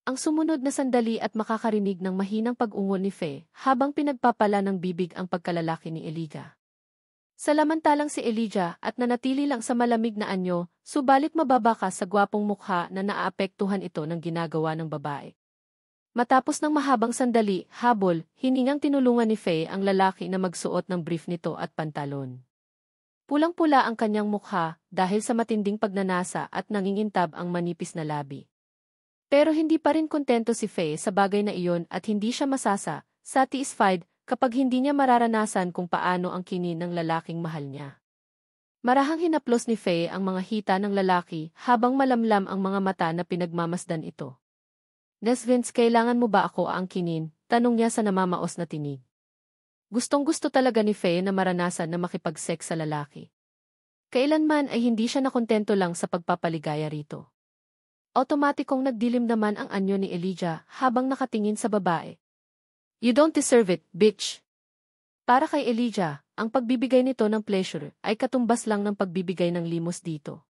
Ang sumunod na sandali at makakarinig ng mahinang pag-ungol ni Faye habang pinagpapala ng bibig ang pagkalalaki ni Elijah. Samantalang si Elijah at nanatili lang sa malamig na anyo, subalit mababakas sa gwapong mukha na naaapektuhan ito ng ginagawa ng babae. Matapos ng mahabang sandali, habol, hiningang tinulungan ni Faye ang lalaki na magsuot ng brief nito at pantalon. Pulang-pula ang kanyang mukha dahil sa matinding pagnanasa at nangingintab ang manipis na labi. Pero hindi pa rin kontento si Faye sa bagay na iyon at hindi siya satisfied kapag hindi niya mararanasan kung paano ang kinin ng lalaking mahal niya. Marahang hinaplos ni Faye ang mga hita ng lalaki habang malamlam ang mga mata na pinagmamasdan ito. Vince, kailangan mo ba ako aangkinin? Tanong niya sa namamaos na tinig. Gustong-gusto talaga ni Faye na maranasan na makipag-sex sa lalaki. Kailanman ay hindi siya nakontento lang sa pagpapaligaya rito. Automatikong nagdilim naman ang anyo ni Elijah habang nakatingin sa babae. You don't deserve it, bitch. Para kay Elijah, ang pagbibigay nito ng pleasure ay katumbas lang ng pagbibigay ng limos dito.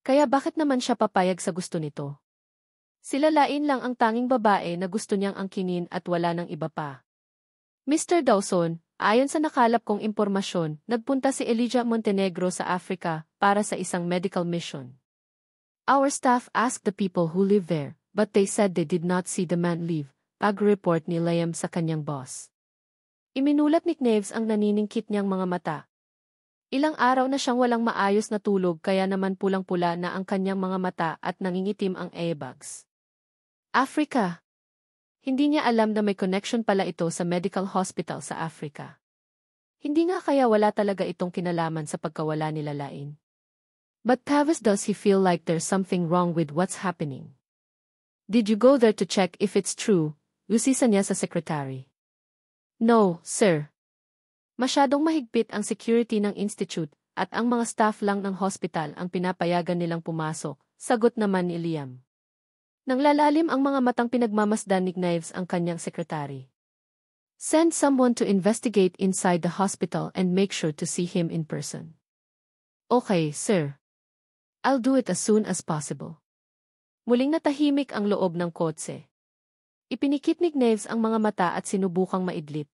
Kaya bakit naman siya papayag sa gusto nito? Sila Lain lang ang tanging babae na gusto niyang angkinin at wala ng iba pa. Mr. Dawson, Ayon sa nakalap kong impormasyon, nagpunta si Elijah Montenegro sa Africa para sa isang medical mission. Our staff asked the people who live there, but they said they did not see the man leave, pag-report ni Liam sa kanyang boss. Iminulat ni Knaves ang naniningkit niyang mga mata. Ilang araw na siyang walang maayos na tulog kaya naman pulang-pula na ang kanyang mga mata at nangingitim ang eyebags. Africa. Hindi niya alam na may connection pala ito sa medical hospital sa Africa. Hindi nga kaya wala talaga itong kinalaman sa pagkawala nila Lain. But Tavis, does he feel like there's something wrong with what's happening? Did you go there to check if it's true? Usisa niya sa secretary. No, sir. Masyadong mahigpit ang security ng institute at ang mga staff lang ng hospital ang pinapayagan nilang pumasok, sagot naman ni Liam. Nang lalalim ang mga matang pinagmamasdan ni Knives ang kanyang sekretary. Send someone to investigate inside the hospital and make sure to see him in person. Okay, sir. I'll do it as soon as possible. Muling natahimik ang loob ng kotse. Ipinikit ni Knives ang mga mata at sinubukang maidlip.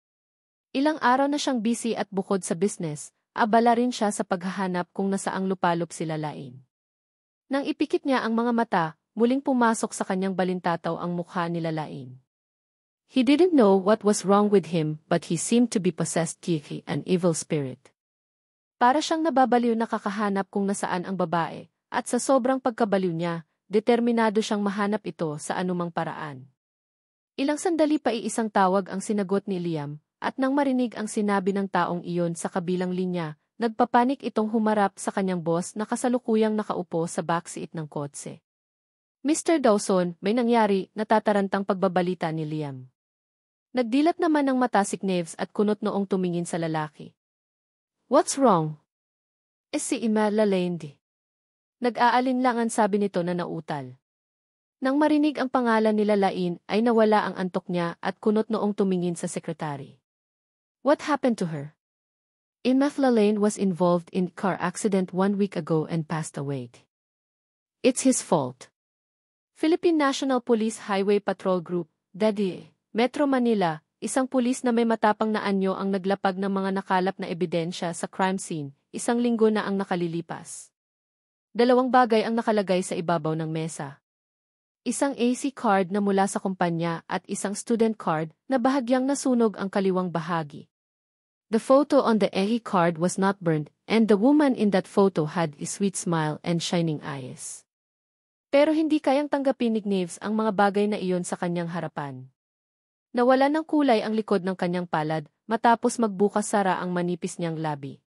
Ilang araw na siyang busy at bukod sa business, abala rin siya sa paghahanap kung nasaang lupalop sila Lain. Nang ipikit niya ang mga mata, muling pumasok sa kanyang balintataw ang mukha nila Lain. He didn't know what was wrong with him, but he seemed to be possessed by an evil spirit. Para siyang nababaliw na kakahanap kung nasaan ang babae, at sa sobrang pagkabaliw niya, determinado siyang mahanap ito sa anumang paraan. Ilang sandali pa iisang tawag ang sinagot ni Liam, at nang marinig ang sinabi ng taong iyon sa kabilang linya, nagpapanik itong humarap sa kanyang boss na kasalukuyang nakaupo sa backseat ng kotse. Mr. Dawson, may nangyari, natatarantang pagbabalita ni Liam. Nagdilat naman ng mata si Knaves at kunot noong tumingin sa lalaki. What's wrong? Si Imela Lady. Nag-aalinlangan sabi nito na nautal. Nang marinig ang pangalan nila Lain ay nawala ang antok niya at kunot noong tumingin sa sekretary. What happened to her? Imela Lane was involved in a car accident 1 week ago and passed away. It's his fault. Philippine National Police Highway Patrol Group, DADI, Metro Manila, isang pulis na may matapang na anyo ang naglapag ng mga nakalap na ebidensya sa crime scene, 1 linggo na ang nakalilipas. 2 bagay ang nakalagay sa ibabaw ng mesa. Isang AC card na mula sa kumpanya at isang student card na bahagyang nasunog ang kaliwang bahagi. The photo on the AC card was not burned, and the woman in that photo had a sweet smile and shining eyes. Pero hindi kayang tanggapin ni Knaves ang mga bagay na iyon sa kanyang harapan. Nawala ng kulay ang likod ng kanyang palad, matapos magbukas-sara ang manipis niyang labi.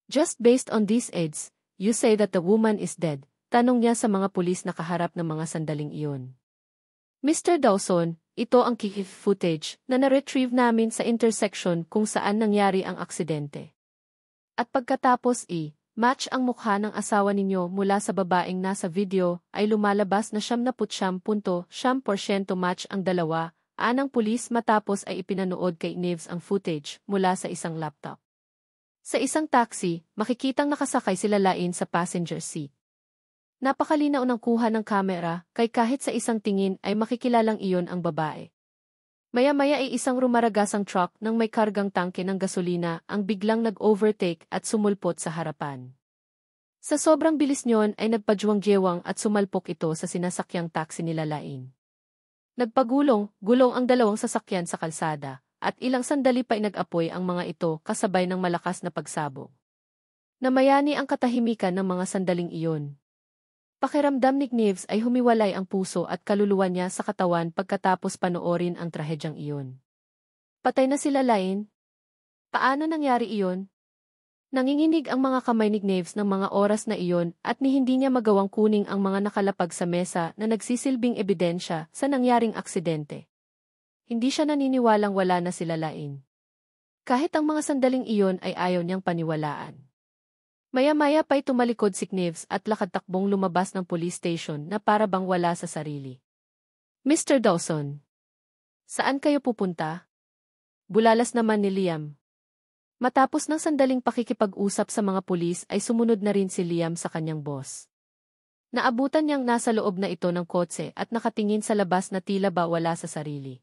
Just based on these aids, you say that the woman is dead, tanong niya sa mga pulis na kaharap ng mga sandaling iyon. Mr. Dawson, ito ang key footage na na-retrieve namin sa intersection kung saan nangyari ang aksidente. At pagkatapos match ang mukha ng asawa ninyo mula sa babaeng nasa video ay lumalabas na 79.7% match ang dalawa, anang pulis matapos ay ipinanood kay Knaves ang footage mula sa isang laptop. Sa isang taxi, makikitang nakasakay sila Lain sa passenger seat. Napakalinaw ng kuha ng kamera, kay kahit sa isang tingin ay makikilalang iyon ang babae. Maya-maya ay isang rumaragasang truck nang may kargang tangke ng gasolina ang biglang nag-overtake at sumulpot sa harapan. Sa sobrang bilis niyon ay nagpajuwang-jewang at sumalpok ito sa sinasakyang taxi nila Lain. Nagpagulong ang dalawang sasakyan sa kalsada, at ilang sandali pa ay nag-apoy ang mga ito kasabay ng malakas na pagsabog. Namayani ang katahimikan ng mga sandaling iyon. Pakiramdam ni Knaves ay humiwalay ang puso at kaluluwa niya sa katawan pagkatapos panoorin ang trahedyang iyon. Patay na sila Lain? Paano nangyari iyon? Nanginginig ang mga kamay ni Knaves ng mga oras na iyon at hindi niya magawang kuning ang mga nakalapag sa mesa na nagsisilbing ebidensya sa nangyaring aksidente. Hindi siya naniniwalang wala na sila Lain. Kahit ang mga sandaling iyon ay ayaw niyang paniwalaan. Maya-maya pa'y tumalikod si Knaves at lakad-takbong lumabas ng police station na para bang wala sa sarili. Mr. Dawson, saan kayo pupunta? Bulalas naman ni Liam. Matapos ng sandaling pakikipag-usap sa mga pulis ay sumunod na rin si Liam sa kanyang boss. Naabutan niyang nasa loob na ito ng kotse at nakatingin sa labas na tila ba wala sa sarili.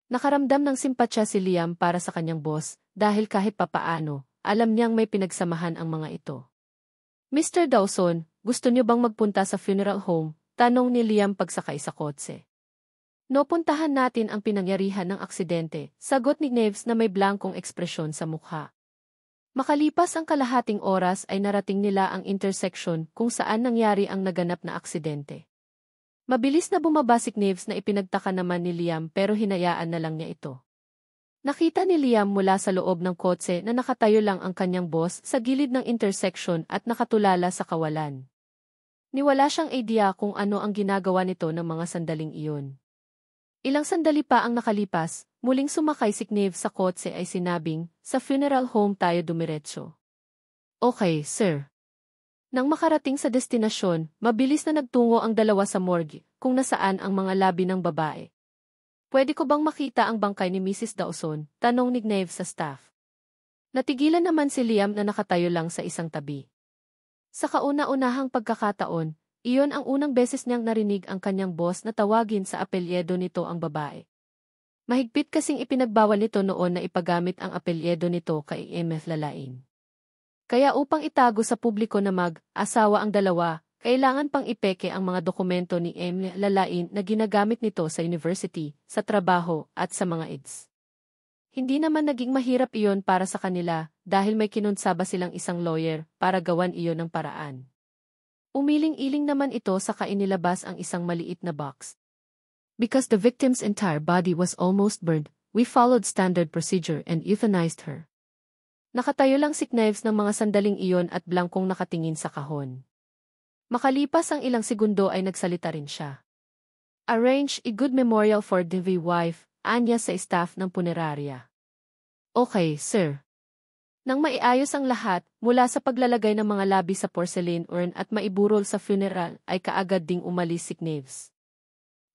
Nakaramdam ng simpatsya si Liam para sa kanyang boss dahil kahit papaano, alam niyang may pinagsamahan ang mga ito. Mr. Dawson, gusto niyo bang magpunta sa funeral home? Tanong ni Liam pagsakay sa kotse. No, puntahan natin ang pinangyarihan ng aksidente, sagot ni Neves na may blankong ekspresyon sa mukha. Makalipas ang kalahating oras ay narating nila ang intersection kung saan nangyari ang naganap na aksidente. Mabilis na bumaba si Neves na ipinagtaka naman ni Liam pero hinayaan na lang niya ito. Nakita ni Liam mula sa loob ng kotse na nakatayo lang ang kanyang boss sa gilid ng intersection at nakatulala sa kawalan. Niwala siyang idea kung ano ang ginagawa nito ng mga sandaling iyon. Ilang sandali pa ang nakalipas, muling sumakay si Neves sa kotse ay sinabing, sa funeral home tayo dumiretso. Okay, sir. Nang makarating sa destinasyon, mabilis na nagtungo ang dalawa sa morgue, kung nasaan ang mga labi ng babae. Pwede ko bang makita ang bangkay ni Mrs. Dawson? Tanong ni Neves sa staff. Natigilan naman si Liam na nakatayo lang sa isang tabi. Sa kauna-unahang pagkakataon, iyon ang unang beses niyang narinig ang kanyang boss na tawagin sa apelyedo nito ang babae. Mahigpit kasing ipinagbawal nito noon na ipagamit ang apelyedo nito kay MF Lalain. Kaya upang itago sa publiko na mag-asawa ang dalawa, kailangan pang ipeke ang mga dokumento ni M. Lalain na ginagamit nito sa university, sa trabaho, at sa mga EDS. Hindi naman naging mahirap iyon para sa kanila dahil may kinunsaba silang isang lawyer para gawan iyon ng paraan. Umiling-iling naman ito sa kainilabas ang isang maliit na box. Because the victim's entire body was almost burned, we followed standard procedure and euthanized her. Nakatayo lang si Neves ng mga sandaling iyon at blankong nakatingin sa kahon. Makalipas ang ilang segundo ay nagsalita rin siya. Arrange a good memorial for the wife, anya sa staff ng punerarya. Okay, sir. Nang maiayos ang lahat, mula sa paglalagay ng mga labi sa porcelain urn at maiburol sa funeral, ay kaagad ding umalis si Neves.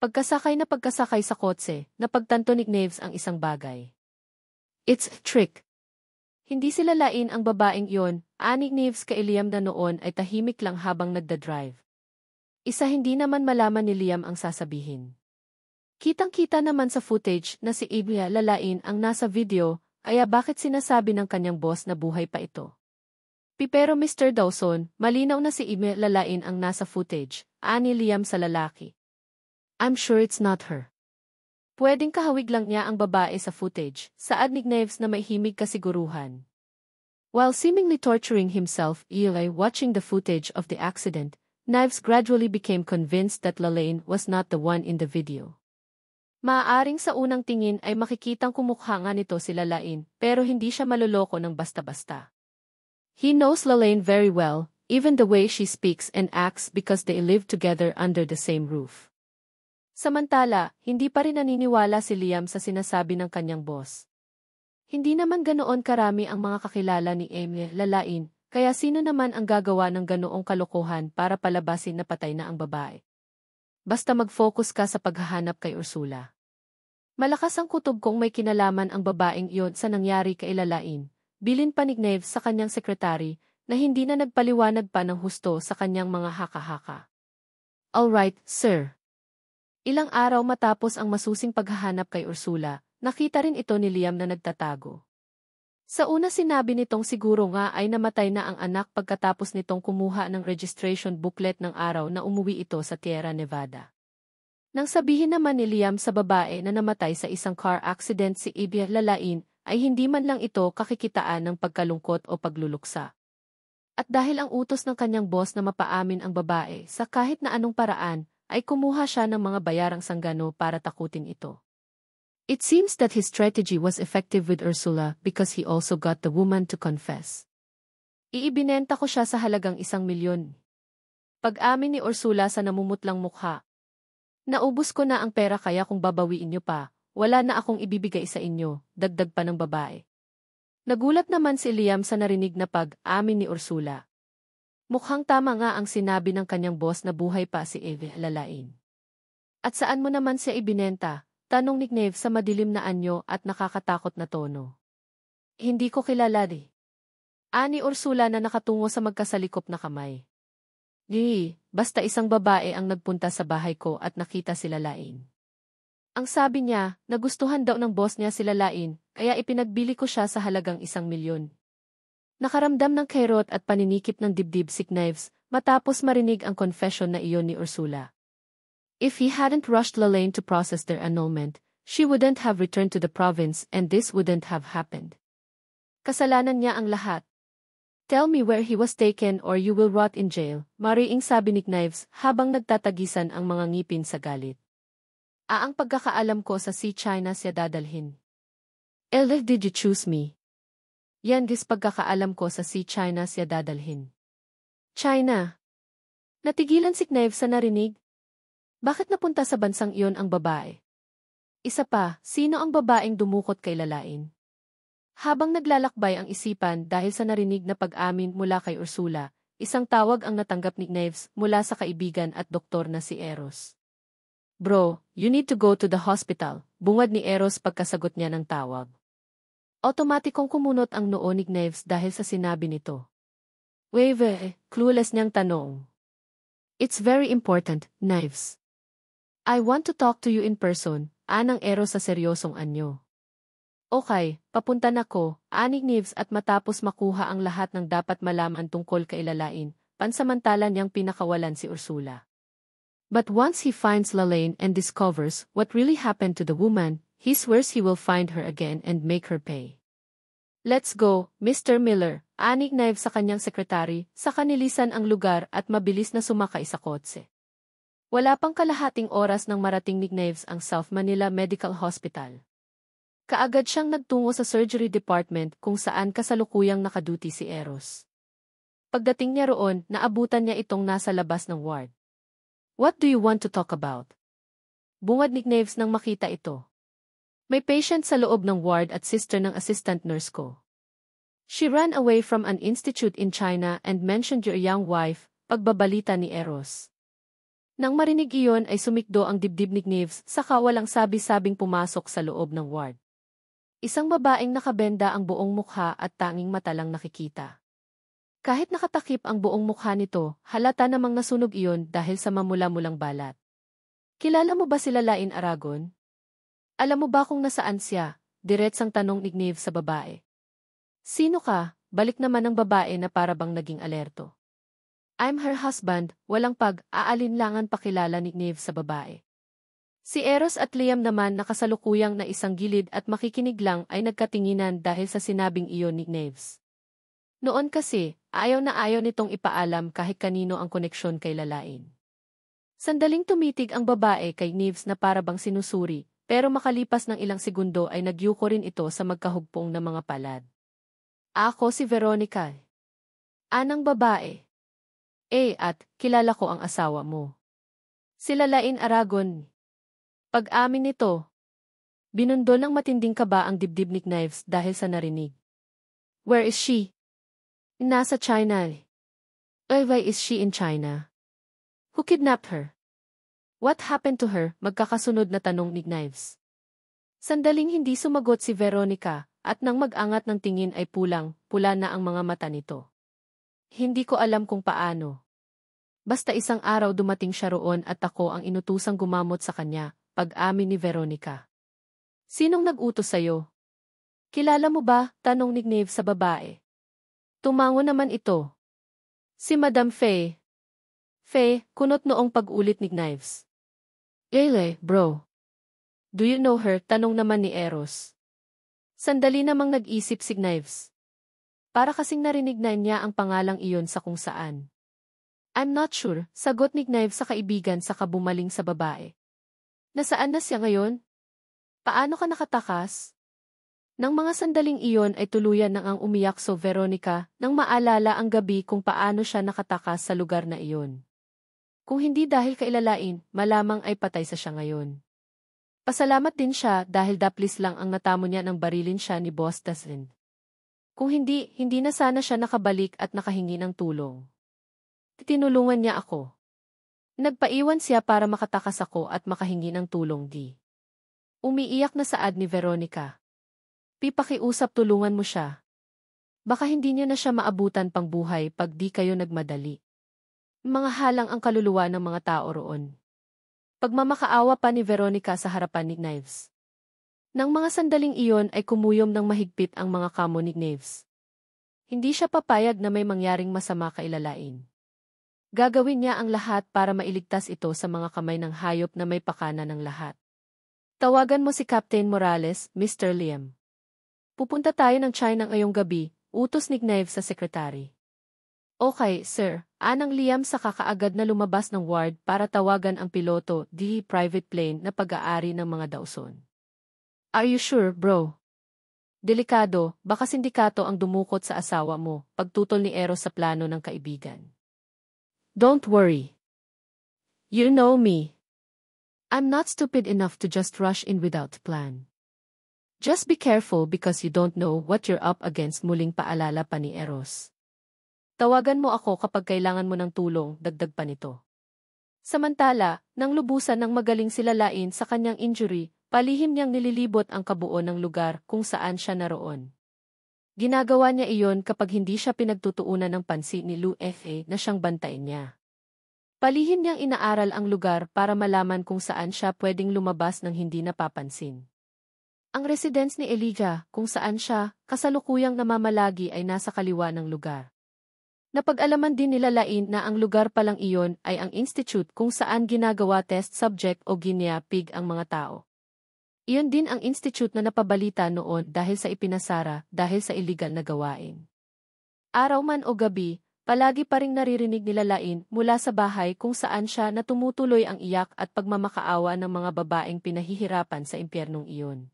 Pagkasakay sa kotse, napagtanto ni Neves ang isang bagay. It's a trick. Hindi sila lain ang babaeng iyon, ani Neves kay Liam na noon ay tahimik lang habang nagdadrive. Isa hindi naman malaman ni Liam ang sasabihin. Kitang-kita naman sa footage na si Ibia Lalain ang nasa video, kaya bakit sinasabi ng kanyang boss na buhay pa ito? Pero Mr. Dawson, malinaw na si Ibia Lalain ang nasa footage, ani Liam sa lalaki. I'm sure it's not her. Pwedeng kahawig lang niya ang babae sa footage, saad ni Neves na may himig kasiguruhan. While seemingly torturing himself, Eli watching the footage of the accident, Neves gradually became convinced that Lalain was not the one in the video. Maaaring sa unang tingin ay makikitang kumukha nga nito si Lalain, pero hindi siya maloloko ng basta-basta. He knows Lalain very well, even the way she speaks and acts because they live together under the same roof. Samantala, hindi pa rin naniniwala si Liam sa sinasabi ng kanyang boss. Hindi naman ganoon karami ang mga kakilala ni Emily Lalain, kaya sino naman ang gagawa ng ganoong kalokohan para palabasin na patay na ang babae? Basta mag-focus ka sa paghahanap kay Ursula. Malakas ang kutob kung may kinalaman ang babaeng iyon sa nangyari kay Lalain, bilin pa ni Neves sa kanyang sekretary na hindi na nagpaliwanag pa ng husto sa kanyang mga haka-haka. Alright, sir. Ilang araw matapos ang masusing paghahanap kay Ursula, nakita rin ito ni Liam na nagtatago. Sa una sinabi nitong siguro nga ay namatay na ang anak pagkatapos nitong kumuha ng registration booklet ng araw na umuwi ito sa Sierra Nevada. Nang sabihin naman ni Liam sa babae na namatay sa isang car accident si Ibia Lalain, ay hindi man lang ito kakikitaan ng pagkalungkot o pagluluksa. At dahil ang utos ng kanyang boss na mapaamin ang babae sa kahit na anong paraan, ay kumuha siya ng mga bayarang sanggano para takutin ito. It seems that his strategy was effective with Ursula because he also got the woman to confess. Iibinenta ko siya sa halagang 1,000,000. Pag-amin ni Ursula sa namumutlang mukha. Naubos ko na ang pera kaya kung babawiin niyo pa, wala na akong ibibigay sa inyo, dagdag pa ng babae. Nagulat naman si Liam sa narinig na pag-amin ni Ursula. Mukhang tama nga ang sinabi ng kanyang boss na buhay pa si Eve Lalain. At saan mo naman siya ibinenta? Tanong ni Neves sa madilim na anyo at nakakatakot na tono. Hindi ko kilala di. Ani Ursula na nakatungo sa magkasalikop na kamay. Di, basta isang babae ang nagpunta sa bahay ko at nakita si Lalain. Ang sabi niya, nagustuhan daw ng boss niya sila Lain, kaya ipinagbili ko siya sa halagang 1 milyon. Nakaramdam ng kerot at paninikip ng dibdib si Knives, matapos marinig ang confession na iyon ni Ursula. If he hadn't rushed Lalaine to process their annulment, she wouldn't have returned to the province and this wouldn't have happened. Kasalanan niya ang lahat. Tell me where he was taken or you will rot in jail, mariing sabi ni Knives habang nagtatagisan ang mga ngipin sa galit. Ang pagkakaalam ko sa Sea China siya dadalhin. Did you choose me? Yan pagkakaalam ko sa Sea China siya dadalhin. China. Natigilan si Knives sa narinig. Bakit napunta sa bansang iyon ang babae? Isa pa, sino ang babaeng dumukot kay Lalain? Habang naglalakbay ang isipan dahil sa narinig na pag-amin mula kay Ursula, isang tawag ang natanggap ni Knives mula sa kaibigan at doktor na si Eros. Bro, you need to go to the hospital, bungad ni Eros pagkasagot niya ng tawag. Otomatikong kumunot ang noo ni Knives dahil sa sinabi nito. Wave, clueless niyang tanong. It's very important, Knives. I want to talk to you in person, anang Eros sa seryosong anyo. Okay, papunta na ko, aning Knives at matapos makuha ang lahat ng dapat malaman tungkol kay Lalain, pansamantala niyang pinakawalan si Ursula. But once he finds Lalaine and discovers what really happened to the woman, he swears he will find her again and make her pay. Let's go, Mr. Miller, aning Knives sa kanyang sekretary, sa kanilisan ang lugar at mabilis na sumakay sa kotse. Wala pang kalahating oras nang marating ni Knives ang South Manila Medical Hospital. Kaagad siyang nagtungo sa surgery department kung saan kasalukuyang nakaduty si Eros. Pagdating niya roon, naabutan niya itong nasa labas ng ward. What do you want to talk about? Bungad ni Knives nang makita ito. May patient sa loob ng ward at sister ng assistant nurse ko. She ran away from an institute in China and mentioned your young wife, pagbabalita ni Eros. Nang marinig iyon ay sumikdo ang dibdib ni Knives saka walang sabi-sabing pumasok sa loob ng ward. Isang babaeng nakabenda ang buong mukha at tanging mata lang nakikita. Kahit nakatakip ang buong mukha nito, halata namang nasunog iyon dahil sa mamula-mulang balat. Kilala mo ba sila Lain Aragon? Alam mo ba kung nasaan siya? Diretsang tanong ni Knives sa babae. Sino ka? Balik naman ng babae na parabang naging alerto. I'm her husband, walang pag-aalinlangan pakilala ni Knives sa babae. Si Eros at Liam naman nakasalukuyang na isang gilid at makikinig lang ay nagkatinginan dahil sa sinabing iyon ni Knives. Noon kasi, ayaw na ayaw nitong ipaalam kahit kanino ang koneksyon kay Lalain. Sandaling tumitig ang babae kay Knives na parabang sinusuri, pero makalipas ng ilang segundo ay nagyuko rin ito sa magkahugpong na mga palad. Ako si Veronica. Anang babae. At kilala ko ang asawa mo. Si Lalain Aragon. Pag-amin nito, binundol ng matinding kaba ang dibdib ni Knives dahil sa narinig. Where is she? Nasa China. Why is she in China? Who kidnapped her? What happened to her? Magkakasunod na tanong ni Knives. Sandaling hindi sumagot si Veronica, at nang mag-angat ng tingin ay pula na ang mga mata nito. Hindi ko alam kung paano. Basta isang araw dumating siya roon at ako ang inutusang gumamot sa kanya, pag-amin ni Veronica. Sinong nag-utos sa'yo? Kilala mo ba? Tanong ni Knives sa babae. Tumango naman ito. Si Madam Faye. Faye, kunot noong pag-ulit ni Knives. Bro. Do you know her? Tanong naman ni Eros. Sandali namang nag-isip si Knives. Para kasing narinig na niya ang pangalang iyon sa kung saan. I'm not sure, sagot ni Knives sa kaibigan saka bumaling sa babae. Nasaan na siya ngayon? Paano ka nakatakas? Nang mga sandaling iyon ay tuluyan nang ang umiyak so Veronica nang maalala ang gabi kung paano siya nakatakas sa lugar na iyon. Kung hindi dahil kay Lalain, malamang ay patay sa siya ngayon. Pasalamat din siya dahil daplis lang ang natamo niya ng barilin siya ni Boss Tasrin. Kung hindi na sana siya nakabalik at nakahingi ng tulong. Tinulungan niya ako. Nagpaiwan siya para makatakas ako at makahingi ng tulong di. Umiiyak na saad ni Veronica. Pipakiusap tulungan mo siya. Baka hindi niya na siya maabutan pang buhay pag di kayo nagmadali. Mga halang ang kaluluwa ng mga tao roon. Pagmamakaawa pa ni Veronica sa harapan ni Knives. Nang mga sandaling iyon ay kumuyom ng mahigpit ang mga kamo ni Knives. Hindi siya papayag na may mangyaring masama kay Lalain. Gagawin niya ang lahat para mailigtas ito sa mga kamay ng hayop na may pakana ng lahat. Tawagan mo si Captain Morales, Mr. Liam. Pupunta tayo ng China ngayong gabi, utos ni Knives sa sekretary. Okay, sir. Anang Liam sa kakaagad na lumabas ng ward para tawagan ang piloto, di private plane na pag-aari ng mga Dawson. Are you sure, bro? Delikado, baka sindikato ang dumukot sa asawa mo, pagtutol ni Eros sa plano ng kaibigan. Don't worry. You know me. I'm not stupid enough to just rush in without plan. Just be careful because you don't know what you're up against, muling paalala pa ni Eros. Tawagan mo ako kapag kailangan mo ng tulong, dagdag pa nito. Samantala, nang lubusan ng magaling si Lalain sa kanyang injury, palihim niyang nililibot ang kabuo ng lugar kung saan siya naroon. Ginagawa niya iyon kapag hindi siya pinagtutuunan ng pansin ni Lu Fa na siyang bantayan niya. Palihim niyang inaaral ang lugar para malaman kung saan siya pwedeng lumabas ng hindi napapansin. Ang residence ni Elijah, kung saan siya, kasalukuyang namamalagi ay nasa kaliwa ng lugar. Napag-alaman din nila Lain na ang lugar palang iyon ay ang institute kung saan ginagawa test subject o guinea pig ang mga tao. Iyon din ang institute na napabalita noon dahil sa ipinasara dahil sa illegal na gawain. Araw man o gabi, palagi pa ring naririnig nila Lain mula sa bahay kung saan siya na tumutuloy ang iyak at pagmamakaawa ng mga babaeng pinahihirapan sa impyernong iyon.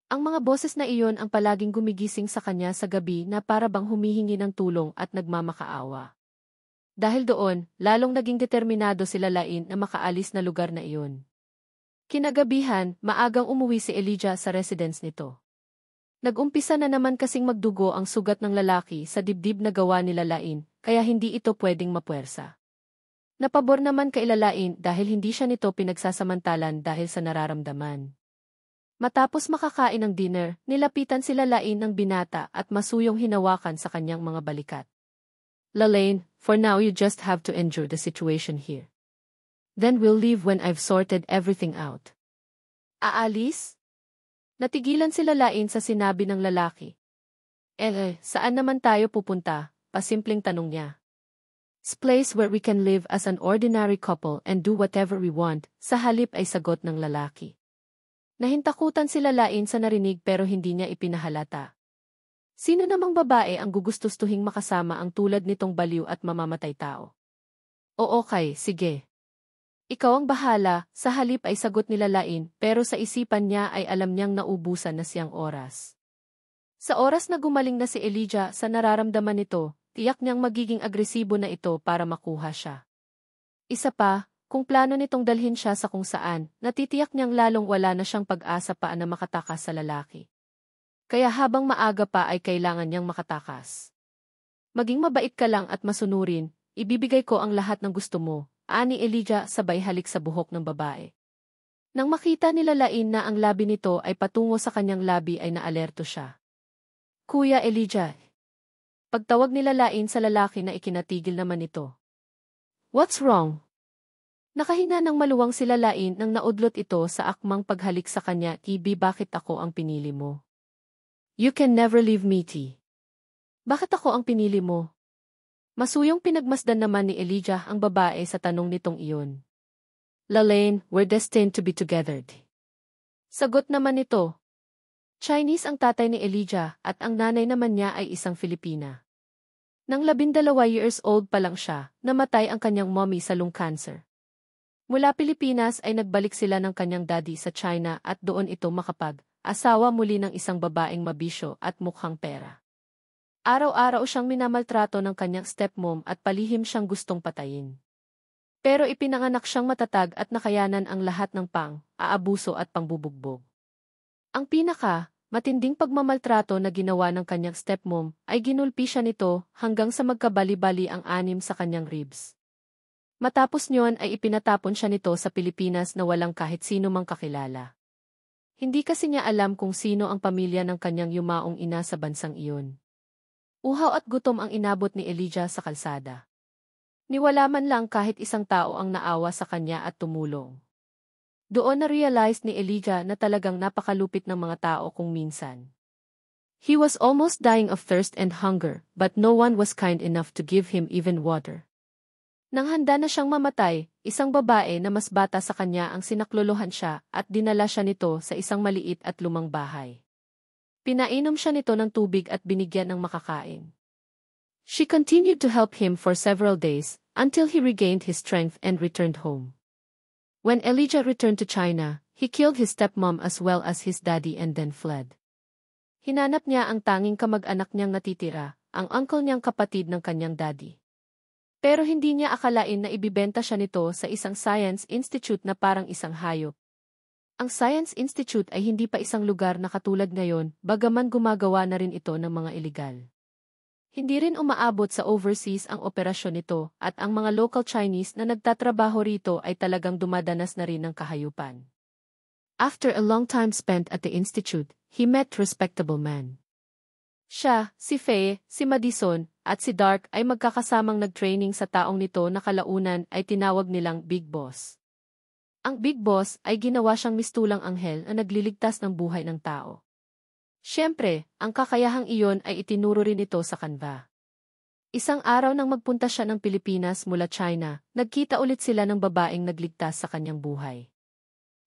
Ang mga boses na iyon ang palaging gumigising sa kanya sa gabi na para bang humihingi ng tulong at nagmamakaawa. Dahil doon, lalong naging determinado sila Lain na makaalis na lugar na iyon. Kinagabihan, maagang umuwi si Elijah sa residence nito. Nag-umpisa na naman kasing magdugo ang sugat ng lalaki sa dibdib na gawa nila Lain, kaya hindi ito pwedeng mapuwersa. Napabor naman kay Lalain dahil hindi siya nito pinagsasamantalan dahil sa nararamdaman. Matapos makakain ng dinner, nilapitan sila Lain ng binata at masuyong hinawakan sa kanyang mga balikat. Lalain, for now you just have to endure the situation here. Then we'll leave when I've sorted everything out. Aalis? Natigilan sila Lain sa sinabi ng lalaki. Saan naman tayo pupunta? Pasimpleng tanong niya. Place where we can live as an ordinary couple and do whatever we want, sa halip ay sagot ng lalaki. Nahintakutan sila Lain sa narinig pero hindi niya ipinahalata. Sino namang babae ang gugustustuhing makasama ang tulad nitong baliw at mamamatay tao? Oo okay, sige. Ikaw ang bahala, sa halip ay sagot nila Lain pero sa isipan niya ay alam niyang naubusan na siyang oras. Sa oras na gumaling na si Elijah sa nararamdaman nito, tiyak niyang magiging agresibo na ito para makuha siya. Isa pa, kung plano nitong dalhin siya sa kung saan, natitiyak niyang lalong wala na siyang pag-asa pa na makatakas sa lalaki. Kaya habang maaga pa ay kailangan niyang makatakas. Maging mabait ka lang at masunurin, ibibigay ko ang lahat ng gusto mo, ani Elijah sabay halik sa buhok ng babae. Nang makita nila Lain na ang labi nito ay patungo sa kanyang labi ay naalerto siya. Kuya Elijah. Pagtawag nila Lain sa lalaki na ikinatigil naman ito. What's wrong? Nakahinga ng maluwang sila Lain nang naudlot ito sa akmang paghalik sa kanya, Ibi bakit ako ang pinili mo? You can never leave me, T. Bakit ako ang pinili mo? Masuyong pinagmasdan naman ni Elijah ang babae sa tanong nitong iyon. Lalain, we're destined to be together. Sagot naman nito. Chinese ang tatay ni Elijah at ang nanay naman niya ay isang Filipina. Nang 12 years old pa lang siya, namatay ang kanyang mommy sa lung cancer. Mula Pilipinas ay nagbalik sila ng kanyang daddy sa China at doon ito makapag-asawa muli ng isang babaeng mabisyo at mukhang pera. Araw-araw siyang minamaltrato ng kanyang stepmom at palihim siyang gustong patayin. Pero ipinanganak siyang matatag at nakayanan ang lahat ng aabuso at pangbubugbog. Ang matinding pagmamaltrato na ginawa ng kanyang stepmom ay ginulpi siya nito hanggang sa magkabali-bali ang 6 sa kanyang ribs. Matapos niyon ay ipinatapon siya nito sa Pilipinas na walang kahit sino mang kakilala. Hindi kasi niya alam kung sino ang pamilya ng kanyang yumaong ina sa bansang iyon. Uhaw at gutom ang inabot ni Elijah sa kalsada. Niwala man lang kahit isang tao ang naawa sa kanya at tumulong. Doon na-realize ni Elijah na talagang napakalupit ng mga tao kung minsan. He was almost dying of thirst and hunger, but no one was kind enough to give him even water. Nang handa na siyang mamatay, isang babae na mas bata sa kanya ang sinaklolohan siya at dinala siya nito sa isang maliit at lumang bahay. Pinainom siya nito ng tubig at binigyan ng makakain. She continued to help him for several days, until he regained his strength and returned home. When Elijah returned to China, he killed his stepmom as well as his daddy and then fled. Hinanap niya ang tanging kamag-anak niyang natitira, ang uncle niyang kapatid ng kanyang daddy. Pero hindi niya akalain na ibibenta siya nito sa isang science institute na parang isang hayop. Ang Science Institute ay hindi pa isang lugar na katulad ngayon, bagaman gumagawa na rin ito ng mga iligal. Hindi rin umaabot sa overseas ang operasyon nito at ang mga local Chinese na nagtatrabaho rito ay talagang dumadanas na rin ng kahayupan. After a long time spent at the institute, he met respectable men. Siya, si Faye, si Madison, at si Dark ay magkakasamang nag-training sa taong nito na kalaunan ay tinawag nilang Big Boss. Ang Big Boss ay ginawa siyang mistulang anghel na nagliligtas ng buhay ng tao. Siyempre, ang kakayahang iyon ay itinuro rin ito sa kanba. Isang araw nang magpunta siya ng Pilipinas mula China, nagkita ulit sila ng babaeng nagligtas sa kanyang buhay.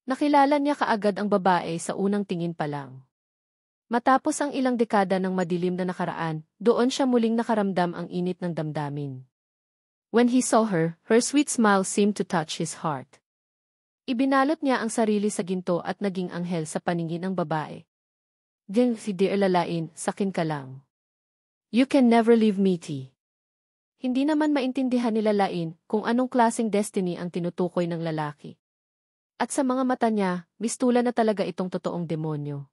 Nakilala niya kaagad ang babae sa unang tingin pa lang. Matapos ang ilang dekada ng madilim na nakaraan, doon siya muling nakaramdam ang init ng damdamin. When he saw her, her sweet smile seemed to touch his heart. Ibinalot niya ang sarili sa ginto at naging anghel sa paningin ng babae. Then si dear lalain, sakin ka lang. You can never leave me, T. Hindi naman maintindihan ni lalain kung anong klaseng destiny ang tinutukoy ng lalaki. At sa mga mata niya, mistula na talaga itong totoong demonyo.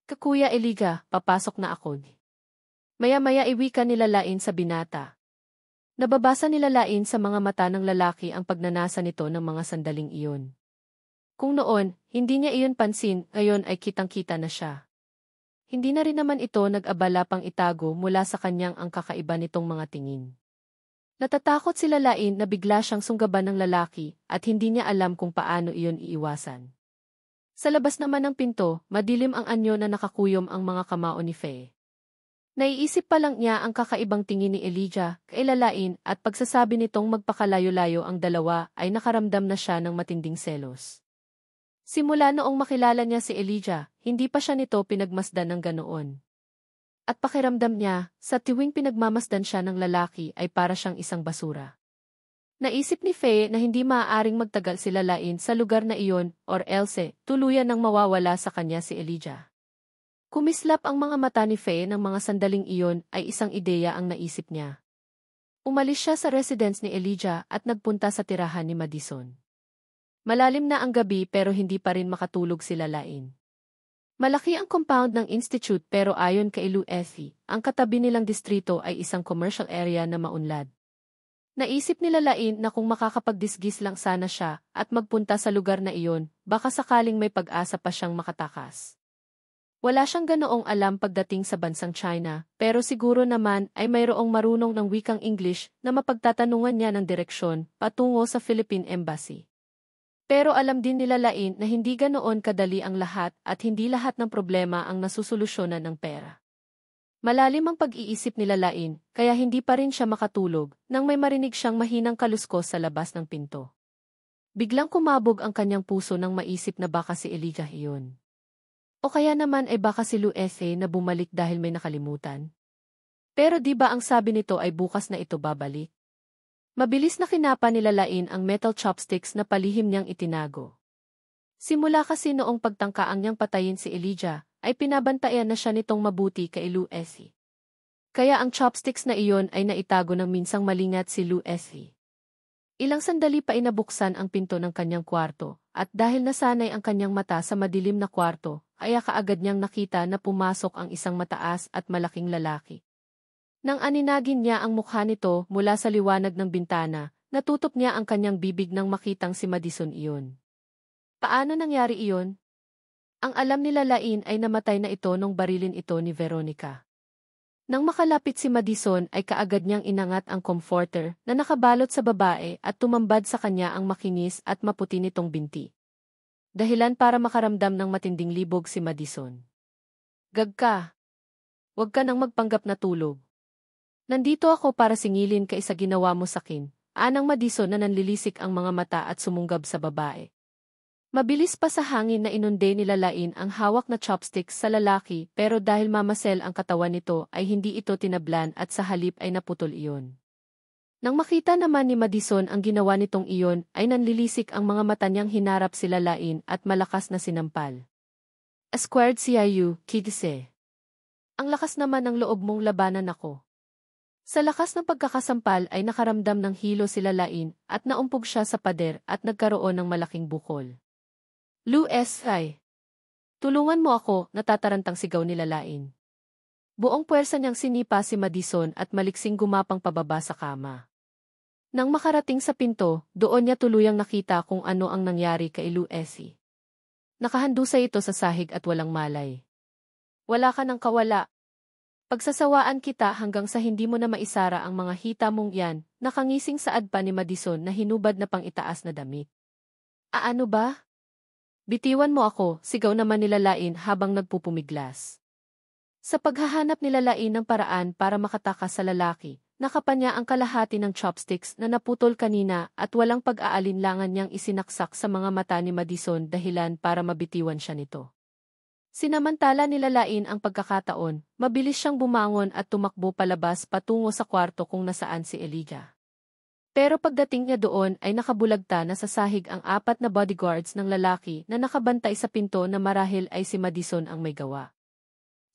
Kakuya Elijah, papasok na ako. Maya-maya iwika ni lalain sa binata. Nababasa ni lalain sa mga mata ng lalaki ang pagnanasa nito ng mga sandaling iyon. Kung noon, hindi niya iyon pansin, ngayon ay kitang-kita na siya. Hindi na rin naman ito nag-abala pang itago mula sa kanyang ang kakaiba nitong mga tingin. Natatakot si lalain na bigla siyang sunggaban ng lalaki at hindi niya alam kung paano iyon iiwasan. Sa labas naman ng pinto, madilim ang anyo na nakakuyom ang mga kamao ni Faye. Naiisip pa lang niya ang kakaibang tingin ni Elijah kay lalain at pagsasabi nitong magpakalayo-layo ang dalawa ay nakaramdam na siya ng matinding selos. Simula noong makilala niya si Elijah, hindi pa siya nito pinagmasdan ng ganoon. At pakiramdam niya, sa tuwing pinagmamasdan siya ng lalaki ay para siyang isang basura. Naisip ni Faye na hindi maaaring magtagal si lalain sa lugar na iyon or else, tuluyan nang mawawala sa kanya si Elijah. Kumislap ang mga mata ni Faye ng mga sandaling iyon ay isang ideya ang naisip niya. Umalis siya sa residence ni Elijah at nagpunta sa tirahan ni Madison. Malalim na ang gabi pero hindi pa rin makatulog si lalain. Malaki ang compound ng institute pero ayon kay Lou Effie, ang katabi nilang distrito ay isang commercial area na maunlad. Naisip ni lalain na kung makakapagdisgis lang sana siya at magpunta sa lugar na iyon, baka sakaling may pag-asa pa siyang makatakas. Wala siyang ganoong alam pagdating sa bansang China, pero siguro naman ay mayroong marunong ng wikang English na mapagtatanungan niya ng direksyon patungo sa Philippine Embassy. Pero alam din nila Lain na hindi ganoon kadali ang lahat at hindi lahat ng problema ang nasusolusyonan ng pera. Malalim ang pag-iisip nila Lain, kaya hindi pa rin siya makatulog nang may marinig siyang mahinang kaluskos sa labas ng pinto. Biglang kumabog ang kanyang puso nang maisip na baka si Elijah iyon. O kaya naman ay baka si Luese na bumalik dahil may nakalimutan. Pero di ba ang sabi nito ay bukas na ito babalik? Mabilis na kinapa nila Lain ang metal chopsticks na palihim niyang itinago. Simula kasi noong pagtangkaang niyang patayin si Elijah, ay pinabantayan na siya nitong mabuti kay Luese. Kaya ang chopsticks na iyon ay naitago ng minsang malingat si Luese. Ilang sandali pa inabuksan ang pinto ng kanyang kwarto, at dahil nasanay ang kanyang mata sa madilim na kwarto, kaya kaagad niyang nakita na pumasok ang isang mataas at malaking lalaki. Nang aninagin niya ang mukha nito mula sa liwanag ng bintana, natutup niya ang kanyang bibig nang makitang si Madison iyon. Paano nangyari iyon? Ang alam nila Lain ay namatay na ito nung barilin ito ni Veronica. Nang makalapit si Madison ay kaagad niyang inangat ang comforter na nakabalot sa babae at tumambad sa kanya ang makinis at maputi nitong binti. Dahilan para makaramdam ng matinding libog si Madison. Gag ka. Huwag ka nang magpanggap na tulog. Nandito ako para singilin ka sa ginawa mo sakin. Anang Madison na nanlilisik ang mga mata at sumunggab sa babae. Mabilis pa sa hangin na inunde nilalain ang hawak na chopsticks sa lalaki pero dahil mamasel ang katawan nito ay hindi ito tinablan at sa halip ay naputol iyon. Nang makita naman ni Madison ang ginawa nitong iyon, ay nanlilisik ang mga mata niyang hinarap si Lalain at malakas na sinampal. A squared CIU, kidse. Ang lakas naman ng loob mong labanan ako. Sa lakas ng pagkakasampal ay nakaramdam ng hilo si Lalain at naumpog siya sa pader at nagkaroon ng malaking bukol. Lu-S-I. Tulungan mo ako, natatarantang sigaw ni Lalain. Buong puwersa niyang sinipa si Madison at maliksing gumapang pababa sa kama. Nang makarating sa pinto, doon niya tuluyang nakita kung ano ang nangyari kay Luesi. Nakahandusay ito sa sahig at walang malay. Wala ka ng kawala. Pagsasawaan kita hanggang sa hindi mo na maisara ang mga hita mong yan, nakangising saad pa ni Madison na hinubad na pang itaas na damit. Ano ba? Bitiwan mo ako, sigaw naman ni Lalain habang nagpupumiglas. Sa paghahanap ni Lalain ng paraan para makatakas sa lalaki, nakapa niya ang kalahati ng chopsticks na naputol kanina at walang pag-aalinlangan niyang isinaksak sa mga mata ni Madison dahilan para mabitiwan siya nito. Sinamantala ni Lalain ang pagkakataon, mabilis siyang bumangon at tumakbo palabas patungo sa kwarto kung nasaan si Elijah. Pero pagdating niya doon ay nakabulagta na sa sahig ang 4 na bodyguards ng lalaki na nakabantay sa pinto na marahil ay si Madison ang may gawa.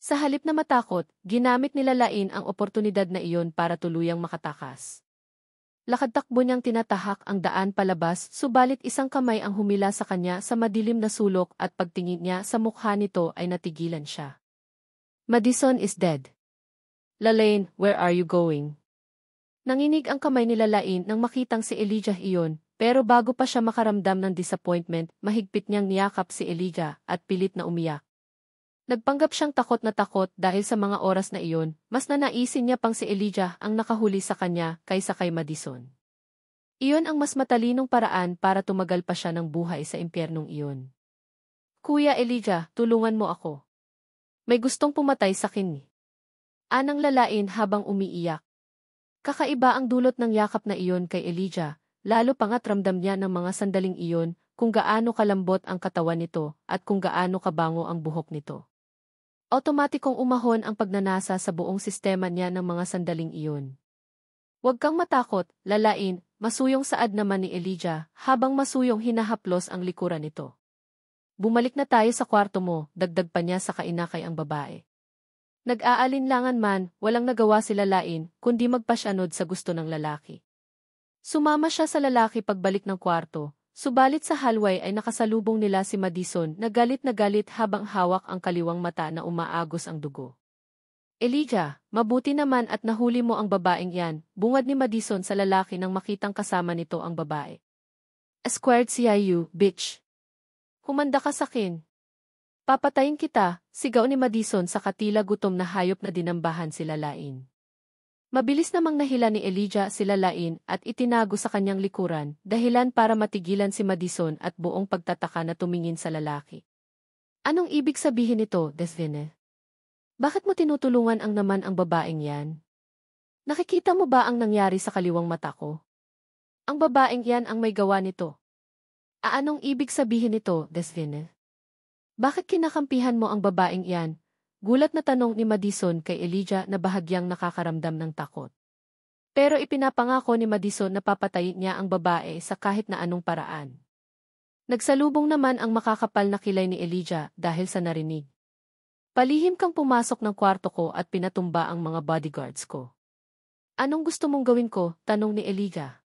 Sa halip na matakot, ginamit ni Lalain ang oportunidad na iyon para tuluyang makatakas. Lakad-takbo niyang tinatahak ang daan palabas subalit isang kamay ang humila sa kanya sa madilim na sulok at pagtingin niya sa mukha nito ay natigilan siya. Madison is dead. Lalain, where are you going? Nanginig ang kamay ni Lalain nang makitang si Elijah iyon, pero bago pa siya makaramdam ng disappointment, mahigpit niyang niyakap si Elijah at pilit na umiyak. Nagpanggap siyang takot na takot dahil sa mga oras na iyon, mas nanaisin niya pang si Elijah ang nakahuli sa kanya kaysa kay Madison. Iyon ang mas matalinong paraan para tumagal pa siya ng buhay sa impyernong iyon. Kuya Elijah, tulungan mo ako. May gustong pumatay sa akin. Anang Lalain habang umiiyak. Kakaiba ang dulot ng yakap na iyon kay Elijah, lalo pangat ramdam niya ng mga sandaling iyon kung gaano kalambot ang katawan nito at kung gaano kabango ang buhok nito. Otomatikong umahon ang pagnanasa sa buong sistema niya ng mga sandaling iyon. Huwag kang matakot, Lalain, masuyong saad naman ni Elijah habang masuyong hinahaplos ang likuran nito. Bumalik na tayo sa kwarto mo, dagdag pa niya sa kainakay ang babae. Nag-aalinlangan man, walang nagawa si Lalain kundi magpasyanod sa gusto ng lalaki. Sumama siya sa lalaki pagbalik ng kwarto. Subalit sa hallway ay nakasalubong nila si Madison na galit habang hawak ang kaliwang mata na umaagos ang dugo. Elijah, mabuti naman at nahuli mo ang babaeng yan, bungad ni Madison sa lalaki nang makitang kasama nito ang babae. A squared CIU, bitch. Humanda ka sakin. Papatayin kita, sigaw ni Madison sa katila gutom na hayop na dinambahan si Lalain. Mabilis namang nahila ni Elijah si Lalain at itinago sa kanyang likuran, dahilan para matigilan si Madison at buong pagtataka na tumingin sa lalaki. Anong ibig sabihin nito, Desvene? Bakit mo tinutulungan ang naman ang babaeng yan? Nakikita mo ba ang nangyari sa kaliwang mata ko? Ang babaeng yan ang may gawa nito. Anong ibig sabihin nito, Desvene? Bakit kinakampihan mo ang babaeng yan? Gulat na tanong ni Madison kay Elijah na bahagyang nakakaramdam ng takot. Pero ipinapangako ni Madison na papatayin niya ang babae sa kahit na anong paraan. Nagsalubong naman ang makakapal na kilay ni Elijah dahil sa narinig. Palihim kang pumasok ng kwarto ko at pinatumba ang mga bodyguards ko. Anong gusto mong gawin ko? Tanong ni Elijah.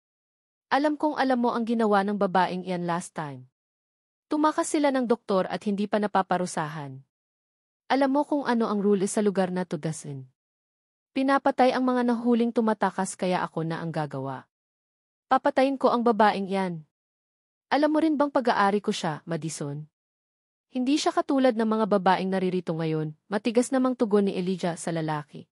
Alam kong alam mo ang ginawa ng babaeng iyan last time. Tumakas sila ng doktor at hindi pa napaparusahan. Alam mo kung ano ang rule sa lugar na to, Dasin. Pinapatay ang mga nahuling tumatakas kaya ako na ang gagawa. Papatayin ko ang babaeng yan. Alam mo rin bang pag-aari ko siya, Madison? Hindi siya katulad ng mga babaeng naririto ngayon, matigas namang tugon ni Elijah sa lalaki.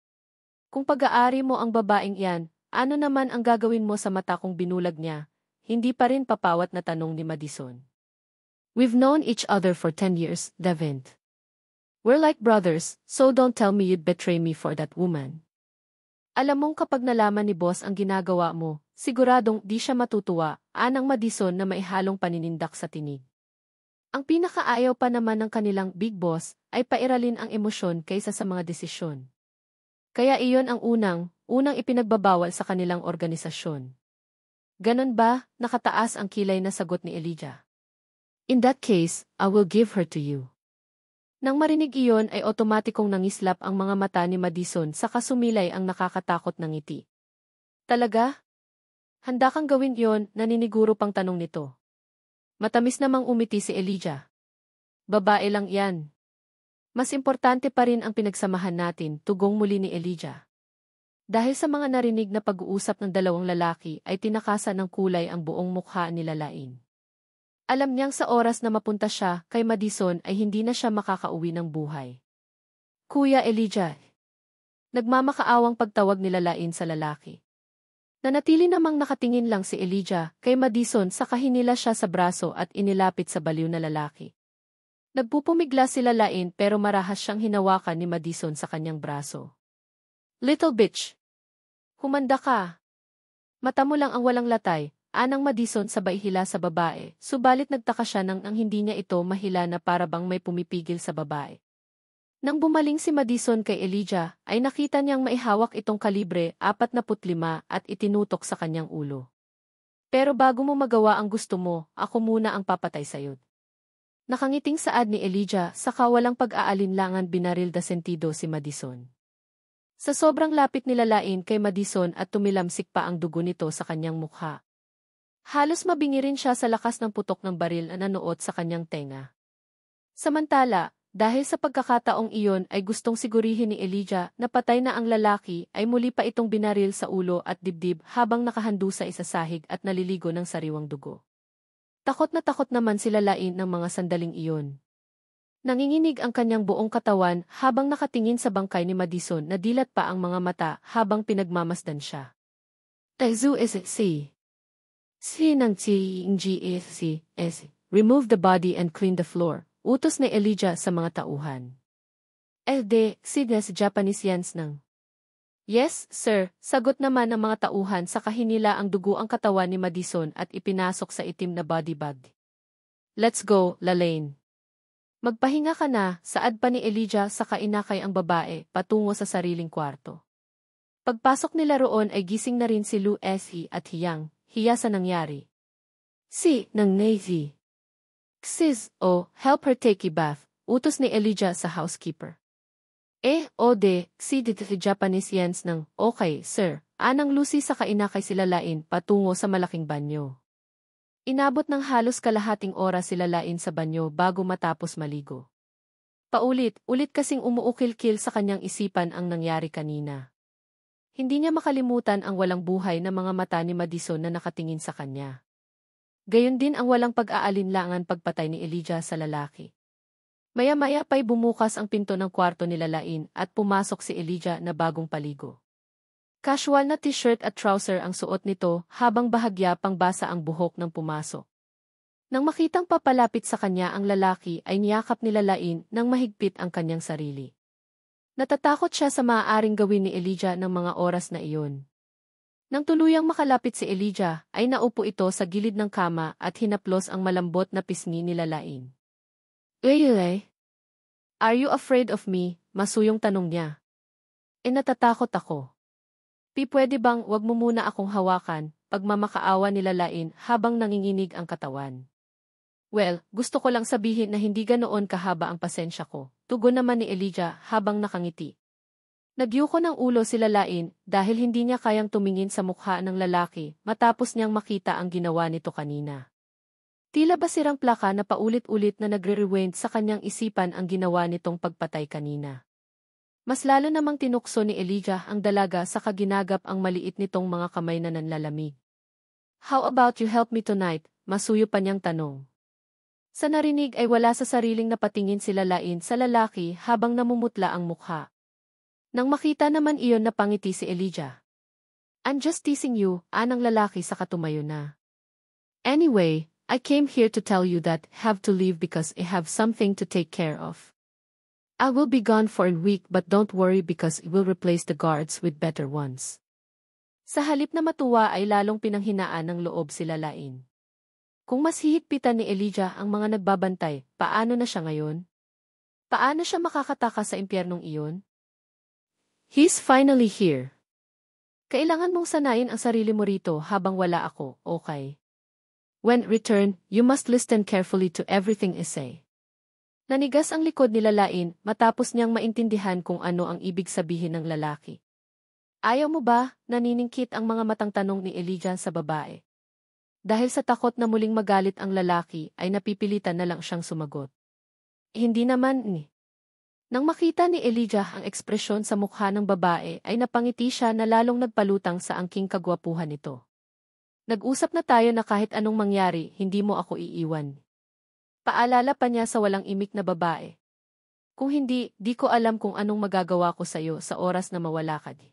Kung pag-aari mo ang babaeng yan, ano naman ang gagawin mo sa mata kung binulag niya? Hindi pa rin papawat na tanong ni Madison. We've known each other for 10 years, Devint. We're like brothers, so don't tell me you'd betray me for that woman. Alam mong kapag nalaman ni boss ang ginagawa mo, siguradong di siya matutuwa, anang Madison na maihalong paninindak sa tinig. Ang pinakaayaw pa naman ng kanilang big boss ay pairalin ang emosyon kaysa sa mga desisyon. Kaya iyon ang unang ipinagbabawal sa kanilang organisasyon. Ganon ba, nakataas ang kilay na sagot ni Elijah. In that case, I will give her to you. Nang marinig iyon ay otomatikong nangislap ang mga mata ni Madison sa kasumilay ang nakakatakot na ngiti. Talaga? Handa kang gawin iyon, naniniguro pang tanong nito. Matamis namang umiti si Elijah. Babae lang yan. Mas importante pa rin ang pinagsamahan natin, tugong muli ni Elijah. Dahil sa mga narinig na pag-uusap ng dalawang lalaki ay tinakasan ng kulay ang buong mukha ni Lalain. Alam niyang sa oras na mapunta siya kay Madison ay hindi na siya makakauwi ng buhay. Kuya Elijah. Nagmamakaawang pagtawag ni Lalain sa lalaki. Nanatili namang nakatingin lang si Elijah kay Madison sa kahinila siya sa braso at inilapit sa baliw na lalaki. Nagpupumigla si Lalain pero marahas siyang hinawakan ni Madison sa kanyang braso. Little bitch. Humanda ka. Mata mo lang ang walang latay. Anang Madison sabay hila sa babae, subalit nagtaka siya nang hindi niya ito mahila na para bang may pumipigil sa babae. Nang bumaling si Madison kay Elijah, ay nakita niyang maihawak itong kalibre 45 at itinutok sa kanyang ulo. Pero bago mo magawa ang gusto mo, ako muna ang papatay sa'yo. Nakangiting saad ni Elijah, saka walang pag-aalinlangan binaril da sentido si Madison. Sa sobrang lapit ni Lalain kay Madison at tumilamsik pa ang dugo nito sa kanyang mukha. Halos mabingi rin siya sa lakas ng putok ng baril na nanuot sa kanyang tenga. Samantala, dahil sa pagkakataong iyon ay gustong sigurihin ni Elijah na patay na ang lalaki ay muli pa itong binaril sa ulo at dibdib habang nakahandusa sa sahig at naliligo ng sariwang dugo. Takot naman si Lalain ng mga sandaling iyon. Nanginginig ang kanyang buong katawan habang nakatingin sa bangkay ni Madison na dilat pa ang mga mata habang pinagmamasdan siya. Taizu SC. Remove the body and clean the floor, utos ni Elijah sa mga tauhan. Signas Japanese yans ng. Yes, sir, sagot naman ng mga tauhan sa kahinila ang dugo ang katawan ni Madison at ipinasok sa itim na body bag. Let's go, Lalain. Magpahinga ka na, saad pa ni Elijah sa kainakay ang babae patungo sa sariling kwarto. Pagpasok nila roon ay gising na rin si Lu S.E. at Hiyang. Hiya sa nangyari. Ng Navy. Help her take a bath, utos ni Elijah sa housekeeper. Japanese yans ng, okay, sir, anang Lucy sa kainakay si Lalain patungo sa malaking banyo. Inabot ng halos kalahating oras si Lalain sa banyo bago matapos maligo. Paulit-ulit kasing umuukil-kil sa kanyang isipan ang nangyari kanina. Hindi niya makalimutan ang walang buhay na mga mata ni Madison na nakatingin sa kanya. Gayon din ang walang pag-aalinlangan pagpatay ni Elijah sa lalaki. Maya-maya pa'y bumukas ang pinto ng kwarto ni Lalain at pumasok si Elijah na bagong paligo. Casual na t-shirt at trouser ang suot nito habang bahagya pang basa ang buhok ng pumasok. Nang makitang papalapit sa kanya ang lalaki ay niyakap ni Lalain nang mahigpit ang kanyang sarili. Natatakot siya sa maaaring gawin ni Elijah ng mga oras na iyon. Nang tuluyang makalapit si Elijah, ay naupo ito sa gilid ng kama at hinaplos ang malambot na pisngi ni Lalain. Are you afraid of me? Masuyong tanong niya. Natatakot ako. Pwede bang wag mo muna akong hawakan, pagmamakaawa ni Lalain habang nanginginig ang katawan. Well, gusto ko lang sabihin na hindi ganoon kahaba ang pasensya ko, tugon naman ni Elijah habang nakangiti. Nagyuko ng ulo si Lalain dahil hindi niya kayang tumingin sa mukha ng lalaki matapos niyang makita ang ginawa nito kanina. Tila ba sirang plaka na paulit-ulit na nagre-rewind sa kanyang isipan ang ginawa nitong pagpatay kanina. Mas lalo namang tinukso ni Elijah ang dalaga sa kaginagap ang maliit nitong mga kamay na nanlalamig. How about you help me tonight? Masuyo pa niyang tanong. Sa narinig ay wala sa sariling napatingin si Lalain sa lalaki habang namumutla ang mukha. Nang makita naman iyon napangiti si Elijah. I'm just teasing you, anang lalaki sa katumayo na. Anyway, I came here to tell you that have to leave because I have something to take care of. I will be gone for a week but don't worry because I will replace the guards with better ones. Sa halip na matuwa ay lalong pinanghinaan ng loob si Lalain. Kung mas hihigpitan ni Elijah ang mga nagbabantay, paano na siya ngayon? Paano siya makakatakas sa impyernong iyon? He's finally here. Kailangan mong sanayin ang sarili mo rito habang wala ako, okay? When return, you must listen carefully to everything I say. Nanigas ang likod ni Lalain matapos niyang maintindihan kung ano ang ibig sabihin ng lalaki. Ayaw mo ba? Naniningkit ang mga matang tanong ni Elijah sa babae. Dahil sa takot na muling magalit ang lalaki ay napipilitan na lang siyang sumagot. Hindi naman ni. Nang makita ni Elijah ang ekspresyon sa mukha ng babae ay napangiti siya na lalong nagpalutang sa angking kagwapuhan nito. Nag-usap na tayo na kahit anong mangyari, hindi mo ako iiwan. Paalala pa niya sa walang imik na babae. Kung hindi, di ko alam kung anong magagawa ko sa iyo sa oras na mawala ka di.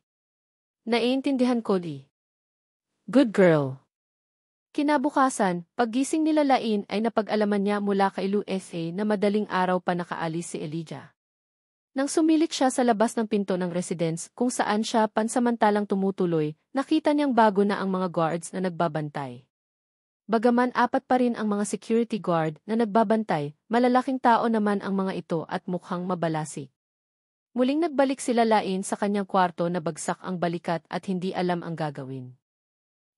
Naiintindihan ko di. Good girl. Kinabukasan, paggising ni Lalain ay napag-alaman niya mula kay Luesa na madaling araw pa nakaalis si Elijah. Nang sumilit siya sa labas ng pinto ng residence kung saan siya pansamantalang tumutuloy, nakita niyang bago na ang mga guards na nagbabantay. Bagaman apat pa rin ang mga security guard na nagbabantay, malalaking tao naman ang mga ito at mukhang mabalasik. Muling nagbalik si Lalain sa kanyang kwarto na bagsak ang balikat at hindi alam ang gagawin.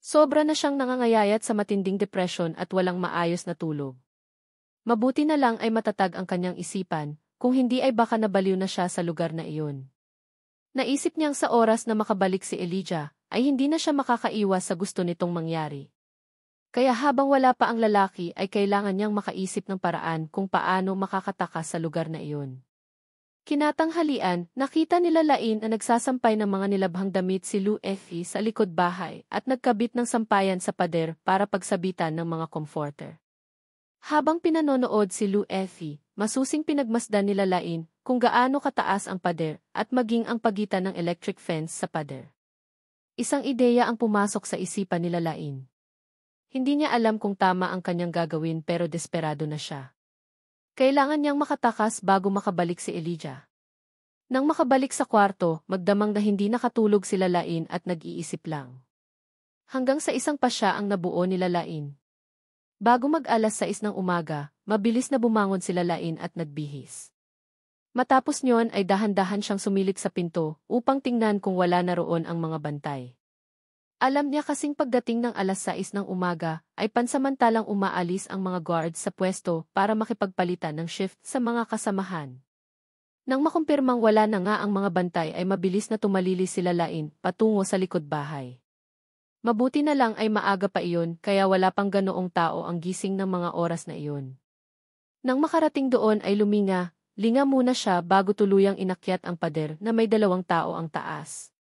Sobra na siyang nangangayayat sa matinding depression at walang maayos na tulog. Mabuti na lang ay matatag ang kanyang isipan, kung hindi ay baka nabaliw na siya sa lugar na iyon. Naisip niyang sa oras na makabalik si Elijah, ay hindi na siya makakaiwas sa gusto nitong mangyari. Kaya habang wala pa ang lalaki ay kailangan niyang makaisip ng paraan kung paano makakatakas sa lugar na iyon. Kinatanghalian, nakita ni Lalain na nagsasampay ng mga nilabhang damit si Luesa sa likod bahay at nagkabit ng sampayan sa pader para pagsabitan ng mga comforter. Habang pinanonood si Luesa, masusing pinagmasdan ni Lalain kung gaano kataas ang pader at maging ang pagitan ng electric fence sa pader. Isang ideya ang pumasok sa isipan ni Lalain. Hindi niya alam kung tama ang kanyang gagawin pero desperado na siya. Kailangan niyang makatakas bago makabalik si Elijah. Nang makabalik sa kwarto, magdamang na hindi nakatulog si Lalain at nag-iisip lang. Hanggang sa isang pasya ang nabuo ni Lalain. Bago mag-alas 6 ng umaga, mabilis na bumangon si Lalain at nagbihis. Matapos niyon ay dahan-dahan siyang sumilip sa pinto upang tingnan kung wala na roon ang mga bantay. Alam niya kasing pagdating ng alas 6 ng umaga, ay pansamantalang umaalis ang mga guards sa pwesto para makipagpalitan ng shift sa mga kasamahan. Nang makumpirmang wala na nga ang mga bantay ay mabilis na tumalili si Lalain patungo sa likod bahay. Mabuti na lang ay maaga pa iyon kaya wala pang ganoong tao ang gising ng mga oras na iyon. Nang makarating doon ay linga muna siya bago tuluyang inakyat ang pader na may 2 tao ang taas.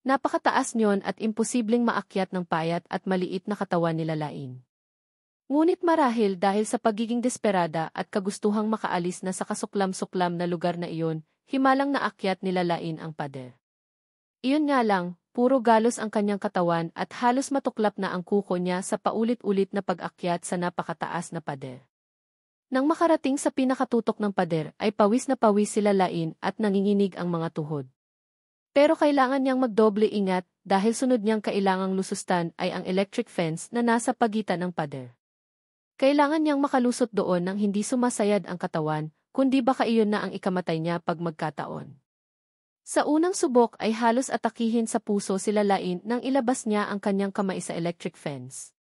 Napakataas niyon at imposibleng maakyat ng payat at maliit na katawan ni Lalain. Ngunit marahil dahil sa pagiging desperada at kagustuhang makaalis na sa kasuklam-suklam na lugar na iyon, himalang naakyat ni Lalain ang pader. Iyon nga lang, puro galos ang kanyang katawan at halos matuklap na ang kuko niya sa paulit-ulit na pag-akyat sa napakataas na pader. Nang makarating sa pinakatutok ng pader ay pawis na pawis si Lalain at nanginginig ang mga tuhod. Pero kailangan niyang magdoble ingat dahil sunod niyang kailangang lusustan ay ang electric fence na nasa pagitan ng pader. Kailangan niyang makalusot doon nang hindi sumasayad ang katawan, kundi baka iyon na ang ikamatay niya pag magkataon. Sa unang subok ay halos atakihin sa puso si Lalain nang ilabas niya ang kanyang kamay sa electric fence.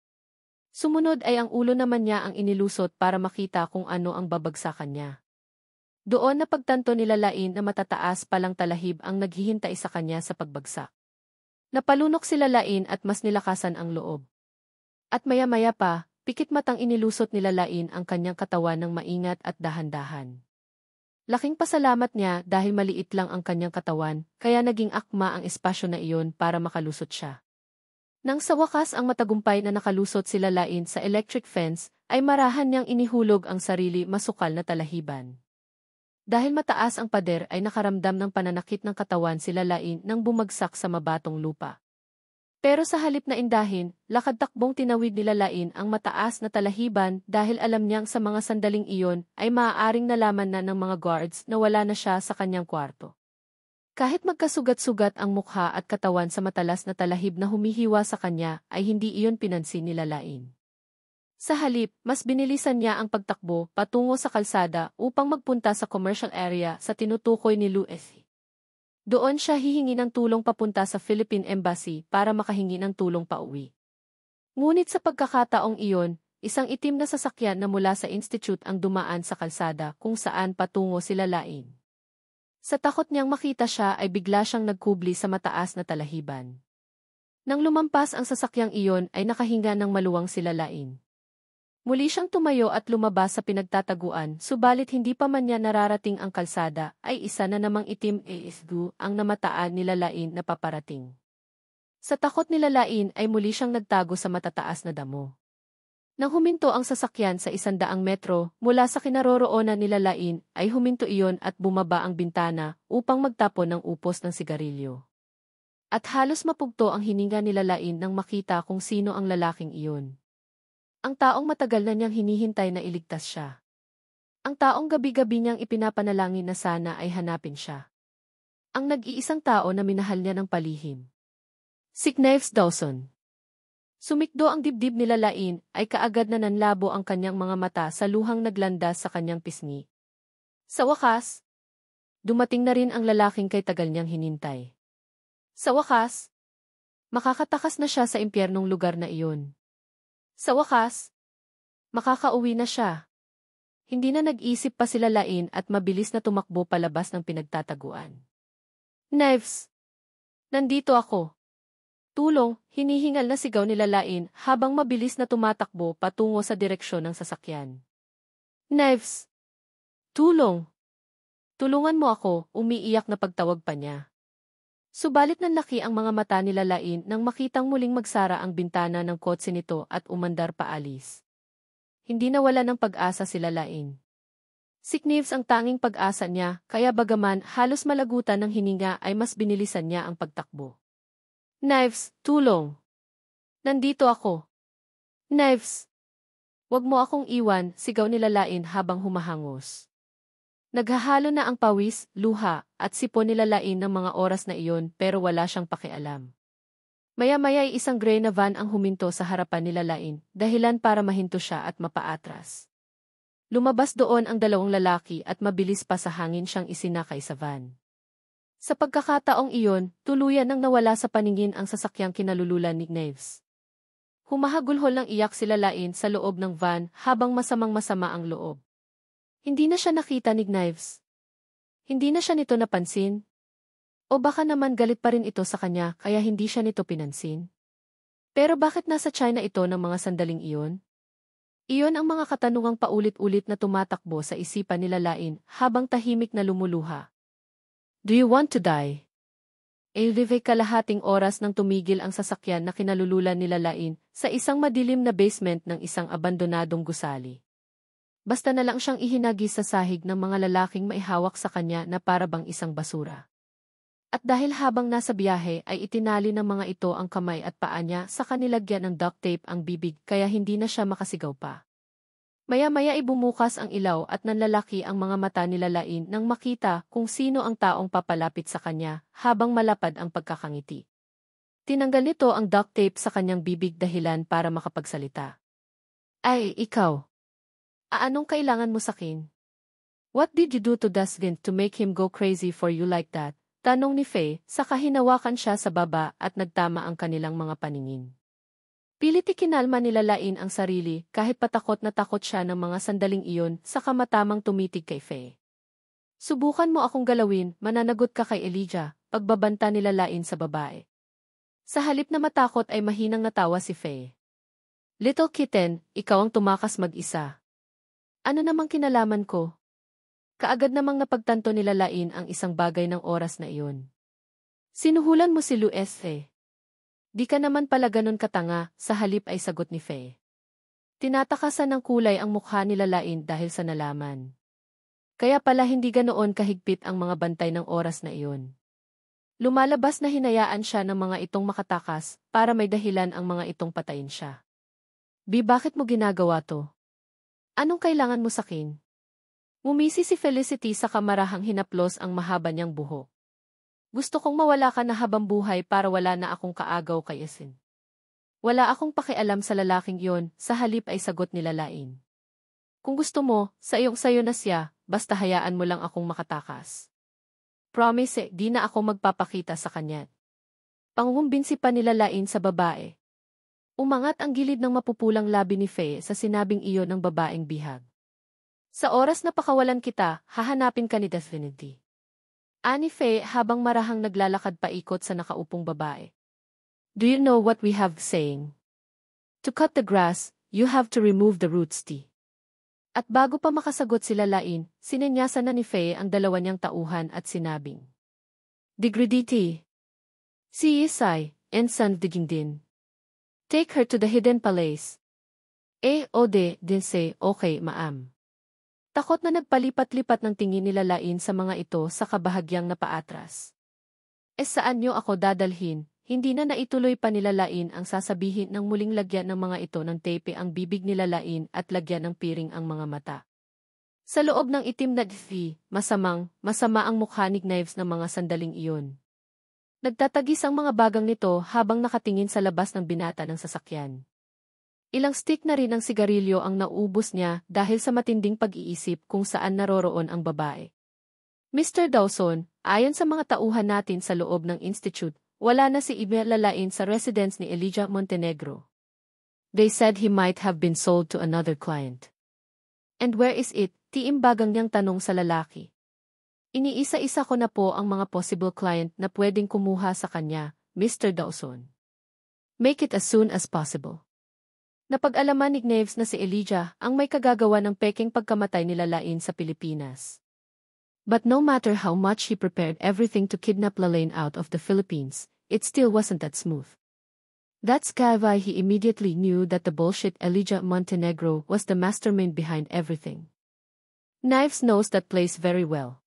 Sumunod ay ang ulo naman niya ang inilusot para makita kung ano ang babagsakan niya. Doon na pagtanto ni Lalain na matataas palang talahib ang naghihintay sa kanya sa pagbagsak. Napalunok si Lalain at mas nilakasan ang loob. At maya-maya pa, pikit matang inilusot ni Lalain ang kanyang katawan ng maingat at dahan-dahan. Laking pasalamat niya dahil maliit lang ang kanyang katawan, kaya naging akma ang espasyo na iyon para makalusot siya. Nang sa wakas ang matagumpay na nakalusot si Lalain sa electric fence, ay marahan niyang inihulog ang sarili masukal na talahiban. Dahil mataas ang pader ay nakaramdam ng pananakit ng katawan si Lalain nang bumagsak sa mabatong lupa. Pero sa halip na indahin, lakad-takbong tinawid nila Lain ang mataas na talahiban dahil alam niyang sa mga sandaling iyon ay maaaring nalaman na ng mga guards na wala na siya sa kanyang kwarto. Kahit magkasugat-sugat ang mukha at katawan sa matalas na talahib na humihiwa sa kanya ay hindi iyon pinansin nila Lain. Sa halip, mas binilisan niya ang pagtakbo patungo sa kalsada upang magpunta sa commercial area sa tinutukoy ni Luis. Doon siya hihingi ng tulong papunta sa Philippine Embassy para makahingi ng tulong pauwi. Ngunit sa pagkakataong iyon, isang itim na sasakyan na mula sa institute ang dumaan sa kalsada kung saan patungo sila Lain. Sa takot niyang makita siya ay bigla siyang nagkubli sa mataas na talahiban. Nang lumampas ang sasakyang iyon ay nakahinga ng maluwang sila Lain. Muli siyang tumayo at lumabas sa pinagtataguan, subalit hindi pa man niya nararating ang kalsada, ay isa na namang itim ASU ang namataan nila Lain na paparating. Sa takot nila Lain ay muli siyang nagtago sa matataas na damo. Nang huminto ang sasakyan sa 100 metro mula sa kinaroroonan nila Lain, ay huminto iyon at bumaba ang bintana upang magtapon ng upos ng sigarilyo. At halos mapugto ang hininga nila Lain nang makita kung sino ang lalaking iyon. Ang taong matagal na niyang hinihintay na iligtas siya. Ang taong gabi-gabi niyang ipinapanalangin na sana ay hanapin siya. Ang nag-iisang tao na minahal niya ng palihim. Si Knives Dawson. Sumikdo ang dibdib nila Lain ay kaagad na nanlabo ang kanyang mga mata sa luhang naglandas sa kanyang pisngi. Sa wakas, dumating na rin ang lalaking kay tagal niyang hinintay. Sa wakas, makakatakas na siya sa impyernong lugar na iyon. Sa wakas, makakauwi na siya. Hindi na nag-isip pa sila Lain at mabilis na tumakbo palabas ng pinagtataguan. Knives! Nandito ako. Tulong, hinihingal na sigaw nila Lain habang mabilis na tumatakbo patungo sa direksyon ng sasakyan. Knives! Tulong! Tulungan mo ako, umiiyak na pagtawag pa niya. Subalit nanlaki ang mga mata nila Lain nang makitang muling magsara ang bintana ng kotse nito at umandar paalis. Hindi nawala ng pag-asa sila Lain. Si Knives ang tanging pag-asa niya, kaya bagaman halos malagutan ng hininga ay mas binilisan niya ang pagtakbo. Knives, tulong! Nandito ako. Knives! Wag mo akong iwan, sigaw nila Lain habang humahangos. Naghahalo na ang pawis, luha, at sipon nila Lain ng mga oras na iyon pero wala siyang pakialam. Maya-maya ay isang gray na van ang huminto sa harapan nila Lain, dahilan para mahinto siya at mapaatras. Lumabas doon ang dalawang lalaki at mabilis pa sa hangin siyang isinakay sa van. Sa pagkakataong iyon, tuluyan nang nawala sa paningin ang sasakyang kinalululan ni Knives. Humahagulhol ng iyak sila Lain sa loob ng van habang masamang-masama ang loob. Hindi na siya nakita ni Knives. Hindi na siya nito napansin. O baka naman galit pa rin ito sa kanya kaya hindi siya nito pinansin. Pero bakit nasa China ito ng mga sandaling iyon? Iyon ang mga katanungang paulit-ulit na tumatakbo sa isipan nila Lain habang tahimik na lumuluha. Do you want to die? Elvive kalahating oras nang tumigil ang sasakyan na kinalululan nila Lain sa isang madilim na basement ng isang abandonadong gusali. Basta na lang siyang ihinagi sa sahig ng mga lalaking maihawak sa kanya na parabang isang basura. At dahil habang nasa biyahe ay itinali ng mga ito ang kamay at paa niya sa kanilagyan ng duct tape ang bibig kaya hindi na siya makasigaw pa. Maya-maya ay bumukas ang ilaw at nanlalaki ang mga mata nila Lain nang makita kung sino ang taong papalapit sa kanya habang malapad ang pagkakangiti. Tinanggal nito ang duct tape sa kanyang bibig dahilan para makapagsalita. Ay, ikaw. Anong kailangan mo sakin? What did you do to Dustin to make him go crazy for you like that? Tanong ni Faye, saka hinawakan siya sa baba at nagtama ang kanilang mga paningin. Pilit ikinalma nila Lain ang sarili kahit patakot na takot siya ng mga sandaling iyon saka matamang tumitig kay Faye. Subukan mo akong galawin, mananagot ka kay Elijah, pagbabanta nila Lain sa babae. Sa halip na matakot ay mahinang natawa si Faye. Little kitten, ikaw ang tumakas mag-isa. Ano namang kinalaman ko? Kaagad namang napagtanto nila Lain ang isang bagay ng oras na iyon. Sinuhulan mo si Luis eh. Di ka naman pala ganun katanga, sa halip ay sagot ni Faye. Tinatakasan ng kulay ang mukha nila Lain dahil sa nalaman. Kaya pala hindi ganoon kahigpit ang mga bantay ng oras na iyon. Lumalabas na hinayaan siya ng mga itong makatakas para may dahilan ang mga itong patayin siya. Bakit mo ginagawa to? Anong kailangan mo sakin? Ngumisi si Felicity sa kamarahang hinaplos ang mahaba niyang buhok. Gusto kong mawala ka na habang buhay para wala na akong kaagaw kay Esin. Wala akong pakialam sa lalaking yon, sa halip ay sagot nila Lain. Kung gusto mo, sayo na siya, basta hayaan mo lang akong makatakas. Promise, di na ako magpapakita sa kanya. Pangungumbinsi pa nila Lain sa babae. Umangat ang gilid ng mapupulang labi ni Faye sa sinabing iyon ng babaeng bihag. Sa oras na pakawalan kita, hahanapin ka ni Definity. Ani Faye habang marahang naglalakad paikot sa nakaupong babae. Do you know what we have saying? To cut the grass, you have to remove the roots. At bago pa makasagot sila Lain, sinenyasan na ni Faye ang dalawa niyang tauhan at sinabing. Digriditi. Si Isay, and son Dijingdin. Take her to the hidden palace. Din say, okay, maam. Takot na nagpalipat-lipat ng tingin nila Lain sa mga ito sa kabahagyang napaatras. Saan niyo ako dadalhin? Hindi na naituloy pa nila Lain ang sasabihin ng muling lagyan ng mga ito ng tape ang bibig nila Lain at lagyan ng piring ang mga mata. Sa loob ng itim na difi, masama ang mukha ni Knives ng mga sandaling iyon. Nagtatagis ang mga bagang nito habang nakatingin sa labas ng binata ng sasakyan. Ilang stick na rin ang sigarilyo ang naubos niya dahil sa matinding pag-iisip kung saan naroroon ang babae. Mr. Dawson, ayon sa mga tauhan natin sa loob ng institute, wala na si Ibel Lain sa residence ni Elijah Montenegro. They said he might have been sold to another client. And where is it? Tiimbagang niyang tanong sa lalaki. Iniisa-isa ko na po ang mga possible client na pwedeng kumuha sa kanya, Mr. Dawson. Make it as soon as possible. Napag-alaman ni Knives na si Elijah ang may kagagawa ng peking pagkamatay nila Lain sa Pilipinas. But no matter how much he prepared everything to kidnap Lalaine out of the Philippines, it still wasn't that smooth. That's why he immediately knew that the bullshit Elijah Montenegro was the mastermind behind everything. Knives knows that place very well.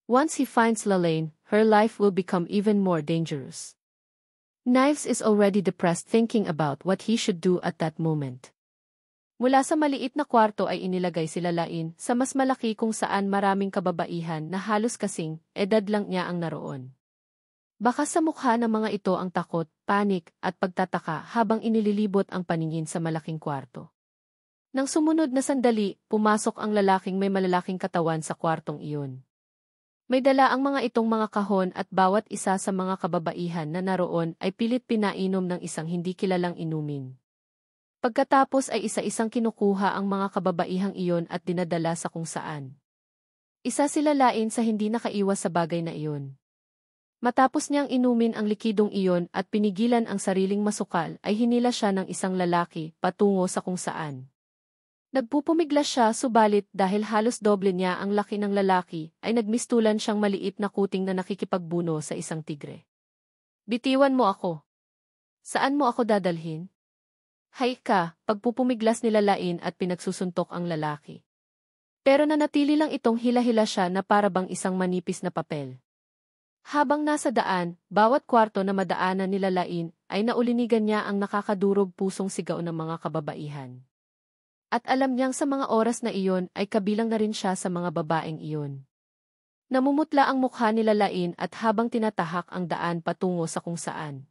Once he finds Lalaine, her life will become even more dangerous. Knives is already depressed thinking about what he should do at that moment. Mula sa maliit na kwarto ay inilagay sila Lain sa mas malaki kung saan maraming kababaihan na halos kasing edad lang niya ang naroon. Baka sa mukha ng mga ito ang takot, panik, at pagtataka habang inililibot ang paningin sa malaking kwarto. Nang sumunod na sandali, pumasok ang lalaking may malalaking katawan sa kwartong iyon. May dala ang mga itong mga kahon at bawat isa sa mga kababaihan na naroon ay pilit pinainom ng isang hindi kilalang inumin. Pagkatapos ay isa-isang kinukuha ang mga kababaihang iyon at dinadala sa kung saan. Isa sila Lain sa hindi nakaiwas sa bagay na iyon. Matapos niyang inumin ang likidong iyon at pinigilan ang sariling masukal ay hinila siya ng isang lalaki patungo sa kung saan. Nagpupumiglas siya subalit dahil halos doble niya ang laki ng lalaki ay nagmistulan siyang maliit na kuting na nakikipagbuno sa isang tigre. Bitiwan mo ako. Saan mo ako dadalhin? Hay ka, pagpupumiglas nila Lain at pinagsusuntok ang lalaki. Pero nanatili lang itong hila-hila siya na parabang isang manipis na papel. Habang nasa daan, bawat kwarto na madaanan nila Lain ay naulinigan niya ang nakakadurog pusong sigaw ng mga kababaihan. At alam niyang sa mga oras na iyon ay kabilang na rin siya sa mga babaeng iyon. Namumutla ang mukha nila Lain at habang tinatahak ang daan patungo sa kung saan.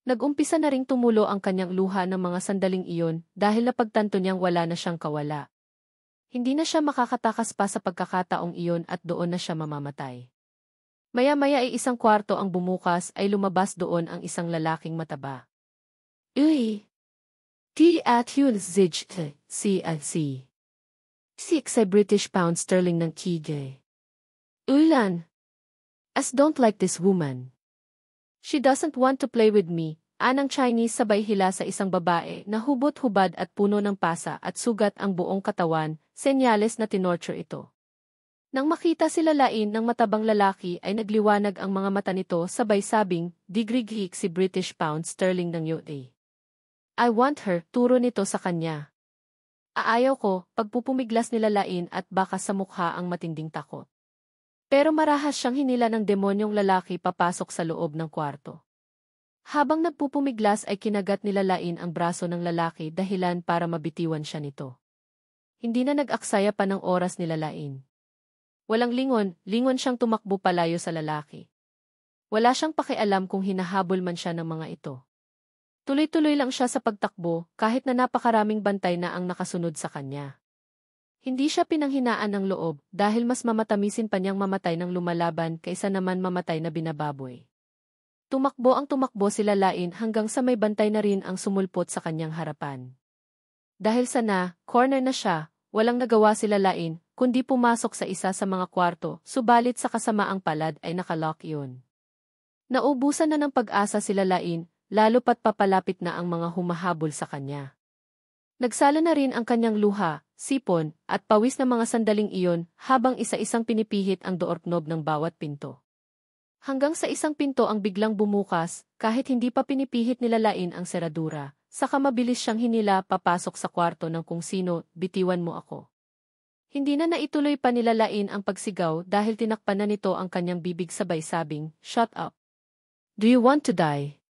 Nag-umpisa na ring tumulo ang kanyang luha ng mga sandaling iyon dahil napagtanto niyang wala na siyang kawala. Hindi na siya makakatakas pa sa pagkakataong iyon at doon na siya mamamatay. Maya-maya ay isang kwarto ang bumukas ay lumabas doon ang isang lalaking mataba. Uy! T at yun zijt, CLC. 6 ay British pound sterling ng KJ. Ulan! As don't like this woman. She doesn't want to play with me, anang Chinese sabay hila sa isang babae na hubot-hubad at puno ng pasa at sugat ang buong katawan, senyales na tinorture ito. Nang makita sila Lain ng matabang lalaki ay nagliwanag ang mga mata nito sabay sabing, digrigik si British pound sterling ng UA. I want her, turo nito sa kanya. Aayaw ko, pagpupumiglas nila Lain at baka sa mukha ang matinding takot. Pero marahas siyang hinila ng demonyong lalaki papasok sa loob ng kwarto. Habang nagpupumiglas ay kinagat nila Lain ang braso ng lalaki dahilan para mabitiwan siya nito. Hindi na nag-aksaya pa ng oras nila Lain. Walang lingon siyang tumakbo palayo sa lalaki. Wala siyang pakialam kung hinahabol man siya ng mga ito. Tuloy-tuloy lang siya sa pagtakbo kahit na napakaraming bantay na ang nakasunod sa kanya. Hindi siya pinanghinaan ng loob dahil mas mamatamisin pa niyang mamatay ng lumalaban kaysa naman mamatay na binababoy. Tumakbo sila Lain hanggang sa may bantay na rin ang sumulpot sa kanyang harapan. Dahil corner na siya, walang nagawa sila Lain, kundi pumasok sa isa sa mga kwarto, subalit sa kasamaang palad ay nakalock yun. Naubusan na ng pag-asa sila Lain, lalo pat papalapit na ang mga humahabol sa kanya. Nagsala na rin ang kanyang luha, sipon, at pawis na mga sandaling iyon habang isa-isang pinipihit ang doorknob ng bawat pinto. Hanggang sa isang pinto ang biglang bumukas, kahit hindi pa pinipihit nila Lain ang seradura, saka mabilis siyang hinila papasok sa kwarto ng kung sino, bitiwan mo ako. Hindi na naituloy pa nila Lain ang pagsigaw dahil tinakpan na nito ang kanyang bibig sabay sabing, "Shut up. Do you want to die?"